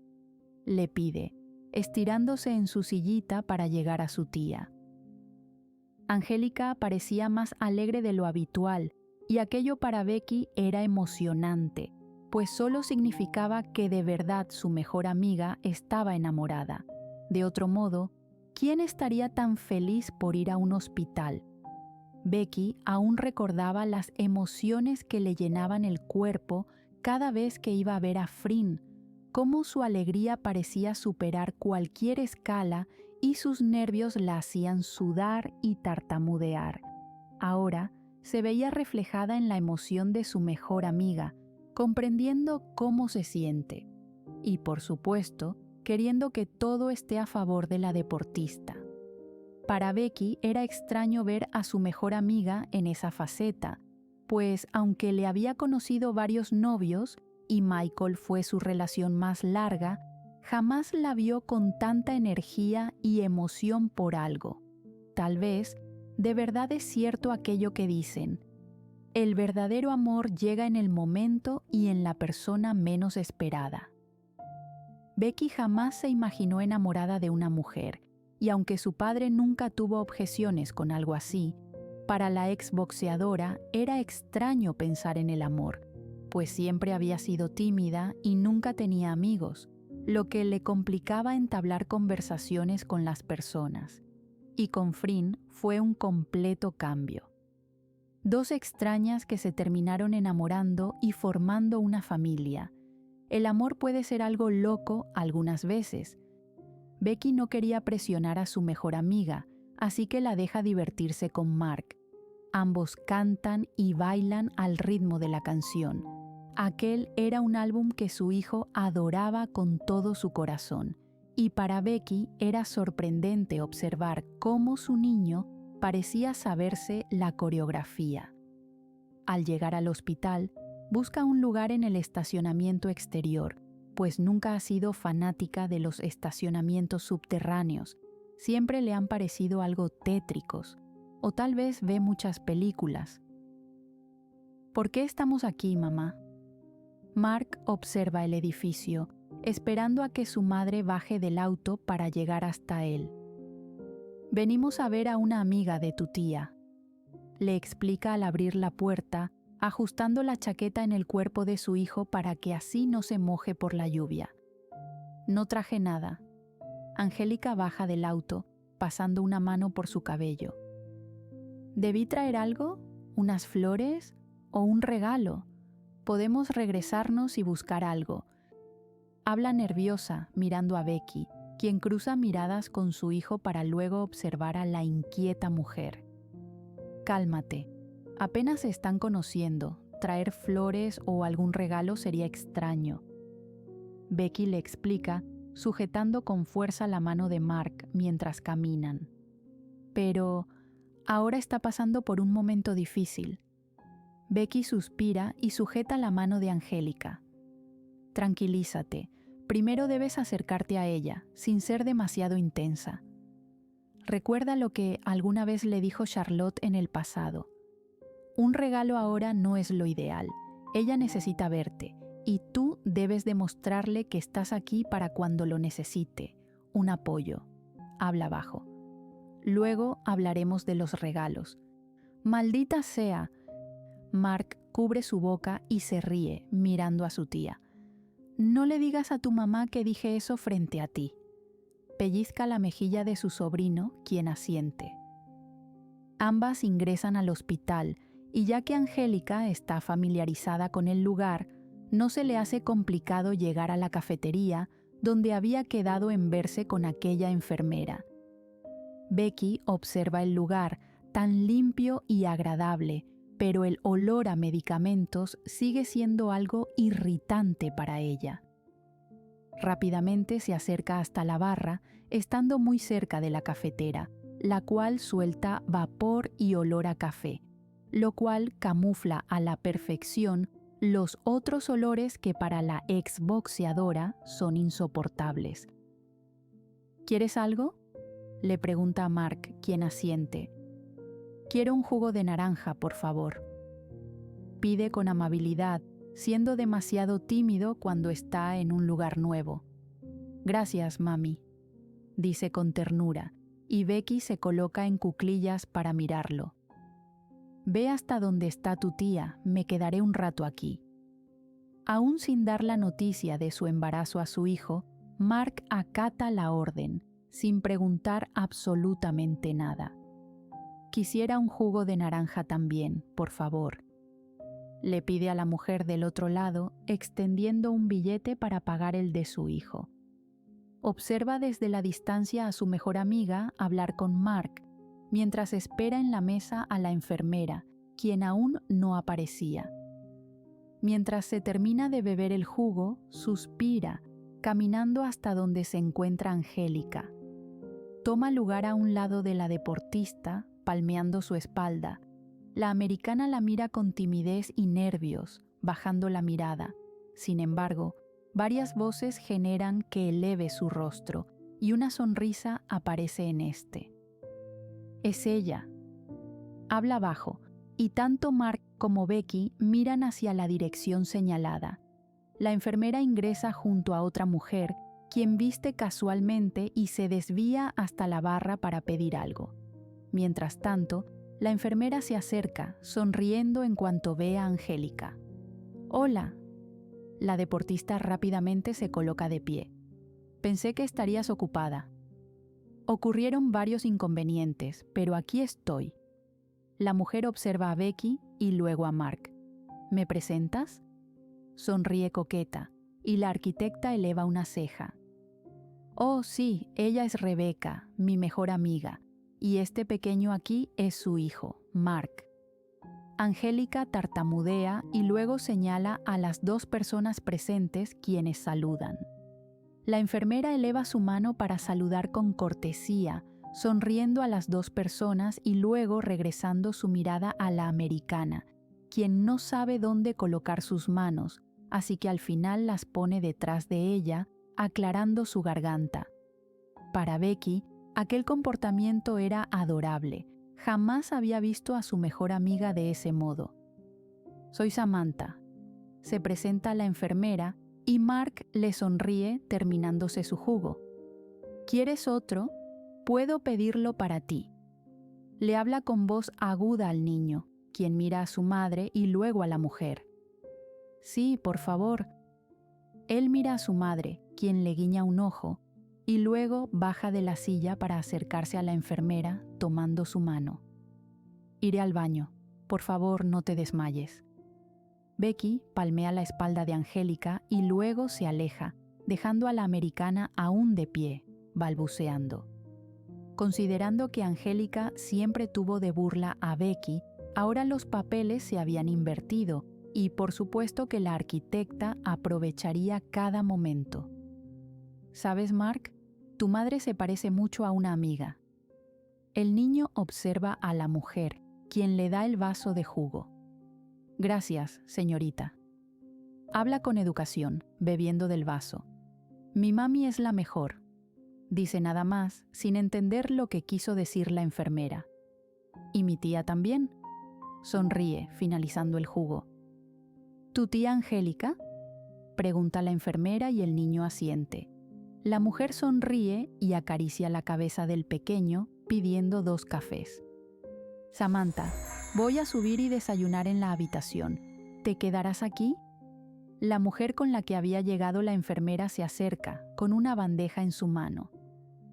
le pide, estirándose en su sillita para llegar a su tía. Angélica parecía más alegre de lo habitual, y aquello para Becky era emocionante, pues solo significaba que de verdad su mejor amiga estaba enamorada. De otro modo, ¿quién estaría tan feliz por ir a un hospital? Becky aún recordaba las emociones que le llenaban el cuerpo cada vez que iba a ver a Frin, cómo su alegría parecía superar cualquier escala y sus nervios la hacían sudar y tartamudear. Ahora se veía reflejada en la emoción de su mejor amiga, comprendiendo cómo se siente y, por supuesto, queriendo que todo esté a favor de la deportista. Para Becky era extraño ver a su mejor amiga en esa faceta, pues aunque le había conocido varios novios y Michael fue su relación más larga, jamás la vio con tanta energía y emoción por algo. Tal vez, de verdad es cierto aquello que dicen: el verdadero amor llega en el momento y en la persona menos esperada. Becky jamás se imaginó enamorada de una mujer, y aunque su padre nunca tuvo objeciones con algo así, para la exboxeadora era extraño pensar en el amor, pues siempre había sido tímida y nunca tenía amigos, lo que le complicaba entablar conversaciones con las personas. Y con Frin fue un completo cambio. Dos extrañas que se terminaron enamorando y formando una familia. El amor puede ser algo loco algunas veces. Becky no quería presionar a su mejor amiga, así que la deja divertirse con Mark. Ambos cantan y bailan al ritmo de la canción. Aquel era un álbum que su hijo adoraba con todo su corazón, y para Becky era sorprendente observar cómo su niño parecía saberse la coreografía. Al llegar al hospital, busca un lugar en el estacionamiento exterior, pues nunca ha sido fanática de los estacionamientos subterráneos. Siempre le han parecido algo tétricos, o tal vez ve muchas películas. ¿Por qué estamos aquí, mamá? Mark observa el edificio, esperando a que su madre baje del auto para llegar hasta él. Venimos a ver a una amiga de tu tía, le explica al abrir la puerta, ajustando la chaqueta en el cuerpo de su hijo para que así no se moje por la lluvia. No traje nada. Angélica baja del auto, pasando una mano por su cabello. ¿Debí traer algo? ¿Unas flores? ¿O un regalo? Podemos regresarnos y buscar algo. Habla nerviosa, mirando a Becky, quien cruza miradas con su hijo para luego observar a la inquieta mujer. Cálmate. Apenas se están conociendo. Traer flores o algún regalo sería extraño. Becky le explica, sujetando con fuerza la mano de Mark mientras caminan. Pero ahora está pasando por un momento difícil. Becky suspira y sujeta la mano de Angélica. Tranquilízate. Primero debes acercarte a ella, sin ser demasiado intensa. Recuerda lo que alguna vez le dijo Charlotte en el pasado. Un regalo ahora no es lo ideal. Ella necesita verte, y tú debes demostrarle que estás aquí para cuando lo necesite. Un apoyo. Habla bajo. Luego hablaremos de los regalos. ¡Maldita sea! Mark cubre su boca y se ríe, mirando a su tía. No le digas a tu mamá que dije eso frente a ti. Pellizca la mejilla de su sobrino, quien asiente. Ambas ingresan al hospital y ya que Angélica está familiarizada con el lugar, no se le hace complicado llegar a la cafetería donde había quedado en verse con aquella enfermera. Becky observa el lugar, tan limpio y agradable, pero el olor a medicamentos sigue siendo algo irritante para ella. Rápidamente se acerca hasta la barra, estando muy cerca de la cafetera, la cual suelta vapor y olor a café, lo cual camufla a la perfección los otros olores que para la exboxeadora son insoportables. ¿Quieres algo?, le pregunta a Mark, quien asiente. Quiero un jugo de naranja, por favor. Pide con amabilidad, siendo demasiado tímido cuando está en un lugar nuevo. Gracias, mami, dice con ternura, y Becky se coloca en cuclillas para mirarlo. Ve hasta donde está tu tía, me quedaré un rato aquí. Aún sin dar la noticia de su embarazo a su hijo, Mark acata la orden, sin preguntar absolutamente nada. Quisiera un jugo de naranja también, por favor. Le pide a la mujer del otro lado, extendiendo un billete para pagar el de su hijo. observa desde la distancia a su mejor amiga hablar con Mark, mientras espera en la mesa a la enfermera, quien aún no aparecía. Mientras se termina de beber el jugo, suspira, caminando hasta donde se encuentra Angélica. Toma lugar a un lado de la deportista, palmeando su espalda. La americana la mira con timidez y nervios, bajando la mirada. Sin embargo, varias voces generan que eleve su rostro y una sonrisa aparece en este. Es ella. Habla bajo, y tanto Mark como Becky miran hacia la dirección señalada. La enfermera ingresa junto a otra mujer, quien viste casualmente y se desvía hasta la barra para pedir algo. Mientras tanto, la enfermera se acerca, sonriendo en cuanto ve a Angélica. «Hola». La deportista rápidamente se coloca de pie. «Pensé que estarías ocupada». «Ocurrieron varios inconvenientes, pero aquí estoy». La mujer observa a Becky y luego a Mark. «¿Me presentas?». Sonríe coqueta, y la arquitecta eleva una ceja. «Oh, sí, ella es Rebeca, mi mejor amiga, y este pequeño aquí es su hijo, Mark». Angélica tartamudea y luego señala a las dos personas presentes, quienes saludan. La enfermera eleva su mano para saludar con cortesía, sonriendo a las dos personas y luego regresando su mirada a la americana, quien no sabe dónde colocar sus manos, así que al final las pone detrás de ella, aclarando su garganta. Para Becky, aquel comportamiento era adorable. Jamás había visto a su mejor amiga de ese modo. «Soy Samantha». Se presenta la enfermera y Mark le sonríe terminándose su jugo. «¿Quieres otro? Puedo pedirlo para ti». Le habla con voz aguda al niño, quien mira a su madre y luego a la mujer. «Sí, por favor». Él mira a su madre, quien le guiña un ojo, y luego baja de la silla para acercarse a la enfermera, tomando su mano. «Iré al baño. Por favor, no te desmayes». Becky palmea la espalda de Angélica y luego se aleja, dejando a la americana aún de pie, balbuceando. Considerando que Angélica siempre tuvo de burla a Becky, ahora los papeles se habían invertido y por supuesto que la arquitecta aprovecharía cada momento. «¿Sabes, Mark? Tu madre se parece mucho a una amiga». El niño observa a la mujer, quien le da el vaso de jugo. «Gracias, señorita». Habla con educación, bebiendo del vaso. «Mi mami es la mejor», dice nada más, sin entender lo que quiso decir la enfermera. «¿Y mi tía también?». Sonríe, finalizando el jugo. «¿Tu tía Angélica?», pregunta la enfermera y el niño asiente. La mujer sonríe y acaricia la cabeza del pequeño, pidiendo 2 cafés. «Samantha, voy a subir y desayunar en la habitación. ¿Te quedarás aquí?». La mujer con la que había llegado la enfermera se acerca, con una bandeja en su mano.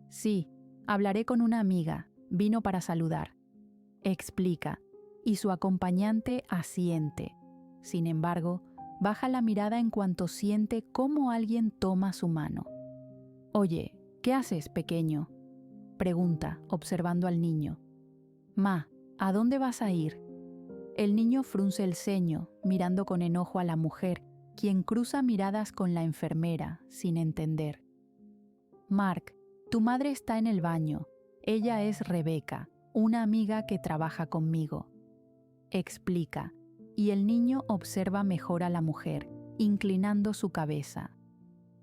«Sí, hablaré con una amiga, vino para saludar», explica, y su acompañante asiente. Sin embargo, baja la mirada en cuanto siente cómo alguien toma su mano. «Oye, ¿qué haces, pequeño?», pregunta, observando al niño. «Ma, ¿a dónde vas a ir?». El niño frunce el ceño, mirando con enojo a la mujer, quien cruza miradas con la enfermera, sin entender. «Mark, tu madre está en el baño. Ella es Rebeca, una amiga que trabaja conmigo», explica, y el niño observa mejor a la mujer, inclinando su cabeza.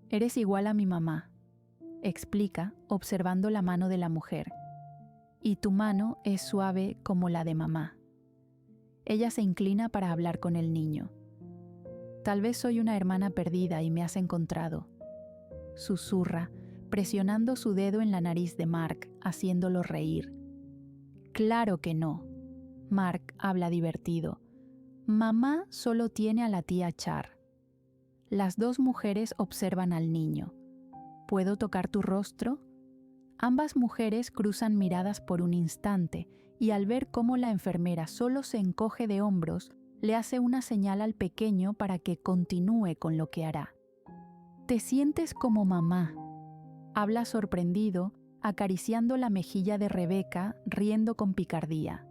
«Eres igual a mi mamá», explica, observando la mano de la mujer. «Y tu mano es suave como la de mamá». Ella se inclina para hablar con el niño. «Tal vez soy una hermana perdida y me has encontrado», susurra, presionando su dedo en la nariz de Mark, haciéndolo reír. «Claro que no». Mark habla divertido. «Mamá solo tiene a la tía Char». Las dos mujeres observan al niño. «¿Puedo tocar tu rostro?». Ambas mujeres cruzan miradas por un instante y al ver cómo la enfermera solo se encoge de hombros, le hace una señal al pequeño para que continúe con lo que hará. «Te sientes como mamá», Habla sorprendido, acariciando la mejilla de Rebeca, riendo con picardía.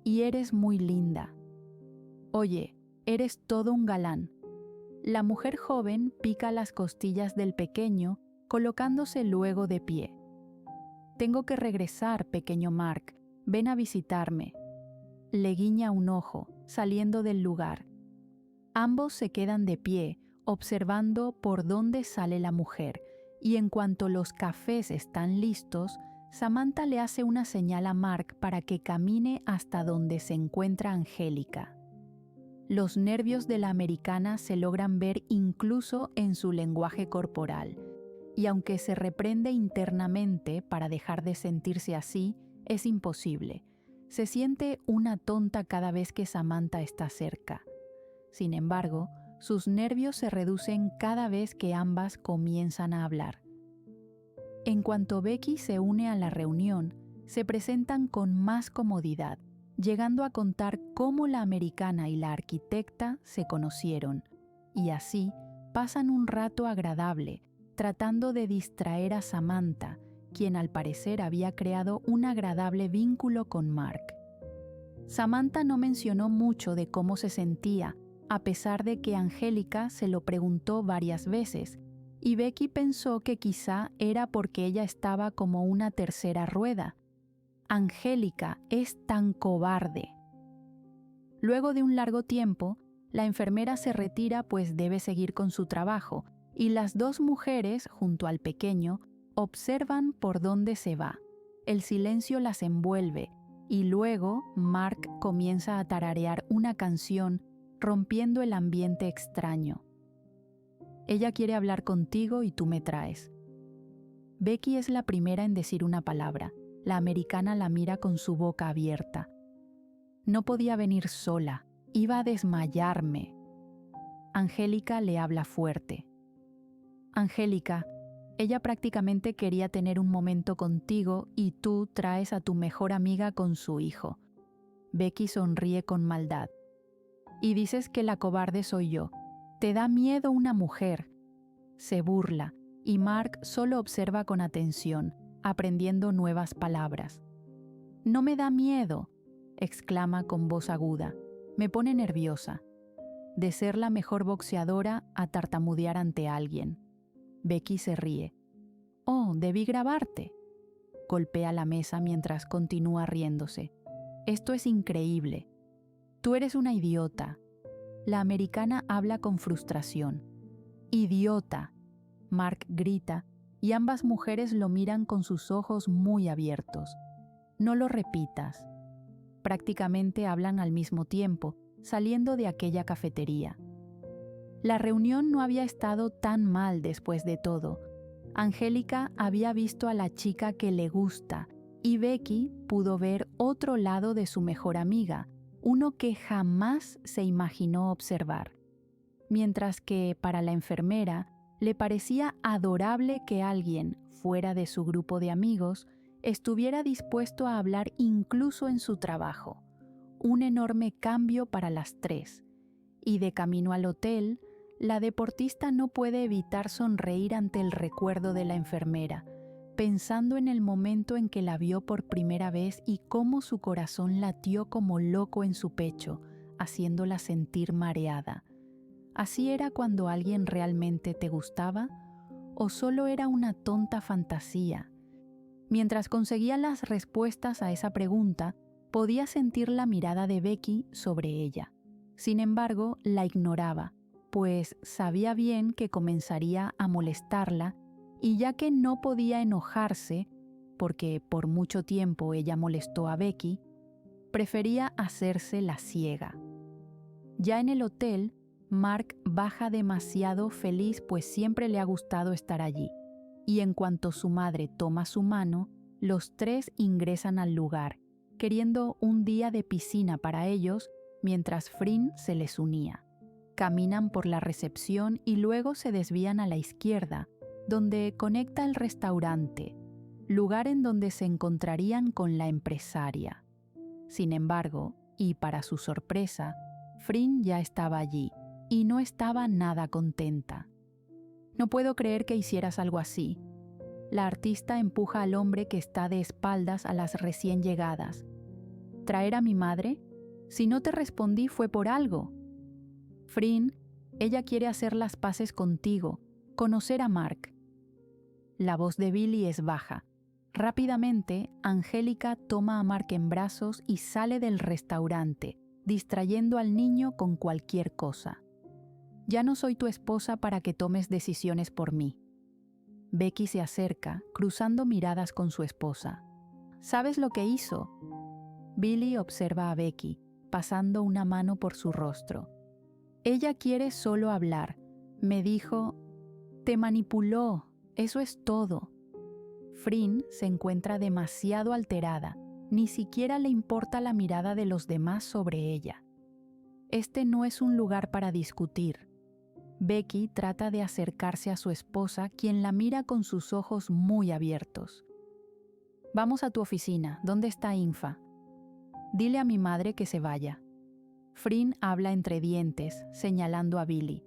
Y eres muy linda. Oye, eres todo un galán. La mujer joven pica las costillas del pequeño, colocándose luego de pie. Tengo que regresar, pequeño Mark. Ven a visitarme. Le guiña un ojo, saliendo del lugar. Ambos se quedan de pie, observando por dónde sale la mujer, y en cuanto los cafés están listos, Samantha le hace una señal a Mark para que camine hasta donde se encuentra Angélica. Los nervios de la americana se logran ver incluso en su lenguaje corporal, y aunque se reprende internamente para dejar de sentirse así, es imposible. Se siente una tonta cada vez que Samantha está cerca. Sin embargo, sus nervios se reducen cada vez que ambas comienzan a hablar. En cuanto Becky se une a la reunión, se presentan con más comodidad, llegando a contar cómo la americana y la arquitecta se conocieron, y así pasan un rato agradable, tratando de distraer a Samantha, quien al parecer había creado un agradable vínculo con Mark. Samantha no mencionó mucho de cómo se sentía, a pesar de que Angélica se lo preguntó varias veces, y Becky pensó que quizá era porque ella estaba como una tercera rueda. Angélica es tan cobarde. Luego de un largo tiempo, la enfermera se retira pues debe seguir con su trabajo, y las dos mujeres, junto al pequeño, observan por dónde se va. El silencio las envuelve, y luego Mark comienza a tararear una canción, rompiendo el ambiente extraño. Ella quiere hablar contigo y tú me traes. Becky es la primera en decir una palabra. La americana la mira con su boca abierta. No podía venir sola, iba a desmayarme. Angélica le habla fuerte. Angélica, ella prácticamente quería tener un momento contigo y tú traes a tu mejor amiga con su hijo. Becky sonríe con maldad. Y dices que la cobarde soy yo. Te da miedo una mujer. Se burla, y Mark solo observa con atención, aprendiendo nuevas palabras. No me da miedo, exclama con voz aguda. Me pone nerviosa. De ser la mejor boxeadora a tartamudear ante alguien. Becky se ríe. Oh, debí grabarte. Golpea la mesa mientras continúa riéndose. Esto es increíble. Tú eres una idiota. La americana habla con frustración. ¡Idiota! Mark grita, y ambas mujeres lo miran con sus ojos muy abiertos. No lo repitas. Prácticamente hablan al mismo tiempo, saliendo de aquella cafetería. La reunión no había estado tan mal después de todo. Angélica había visto a la chica que le gusta, y Becky pudo ver otro lado de su mejor amiga, uno que jamás se imaginó observar. Mientras que, para la enfermera, le parecía adorable que alguien, fuera de su grupo de amigos, estuviera dispuesto a hablar incluso en su trabajo. Un enorme cambio para las tres. Y de camino al hotel, la deportista no puede evitar sonreír ante el recuerdo de la enfermera, pensando en el momento en que la vio por primera vez y cómo su corazón latió como loco en su pecho, haciéndola sentir mareada. ¿Así era cuando alguien realmente te gustaba? ¿O solo era una tonta fantasía? Mientras conseguía las respuestas a esa pregunta, podía sentir la mirada de Becky sobre ella. Sin embargo, la ignoraba, pues sabía bien que comenzaría a molestarla, y ya que no podía enojarse, porque por mucho tiempo ella molestó a Becky, prefería hacerse la ciega. Ya en el hotel, Mark baja demasiado feliz pues siempre le ha gustado estar allí, y en cuanto su madre toma su mano, los tres ingresan al lugar, queriendo un día de piscina para ellos, mientras Frin se les unía. Caminan por la recepción y luego se desvían a la izquierda, donde conecta el restaurante, lugar en donde se encontrarían con la empresaria. Sin embargo, y para su sorpresa, Frin ya estaba allí, y no estaba nada contenta. «No puedo creer que hicieras algo así». La artista empuja al hombre que está de espaldas a las recién llegadas. ¿Traer a mi madre? Si no te respondí fue por algo. Frin, ella quiere hacer las paces contigo, conocer a Mark. La voz de Billy es baja. Rápidamente, Angélica toma a Mark en brazos y sale del restaurante, distrayendo al niño con cualquier cosa. Ya no soy tu esposa para que tomes decisiones por mí. Becky se acerca, cruzando miradas con su esposa. ¿Sabes lo que hizo? Billy observa a Becky, pasando una mano por su rostro. Ella quiere solo hablar. Me dijo, te manipuló, eso es todo. Frin se encuentra demasiado alterada, ni siquiera le importa la mirada de los demás sobre ella. Este no es un lugar para discutir. Becky trata de acercarse a su esposa, quien la mira con sus ojos muy abiertos. Vamos a tu oficina, ¿dónde está Infa? Dile a mi madre que se vaya. Frin habla entre dientes, señalando a Billy.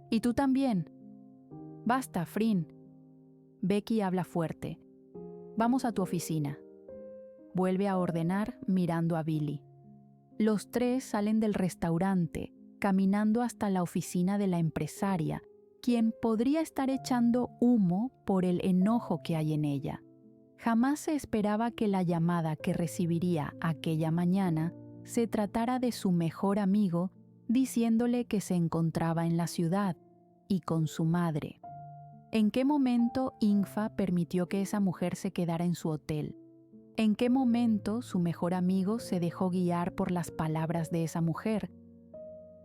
¿Y tú también? Basta, Frin. Becky habla fuerte. Vamos a tu oficina. Vuelve a ordenar mirando a Billy. Los tres salen del restaurante, caminando hasta la oficina de la empresaria, quien podría estar echando humo por el enojo que hay en ella. Jamás se esperaba que la llamada que recibiría aquella mañana se tratara de su mejor amigo diciéndole que se encontraba en la ciudad y con su madre. ¿En qué momento Infa permitió que esa mujer se quedara en su hotel? ¿En qué momento su mejor amigo se dejó guiar por las palabras de esa mujer?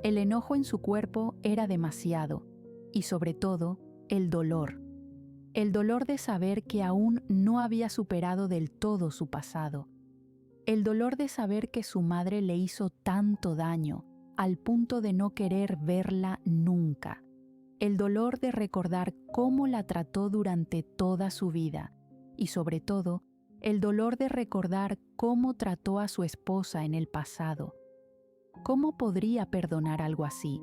El enojo en su cuerpo era demasiado, y sobre todo, el dolor. El dolor de saber que aún no había superado del todo su pasado. El dolor de saber que su madre le hizo tanto daño, al punto de no querer verla nunca. El dolor de recordar cómo la trató durante toda su vida, y sobre todo, el dolor de recordar cómo trató a su esposa en el pasado. ¿Cómo podría perdonar algo así?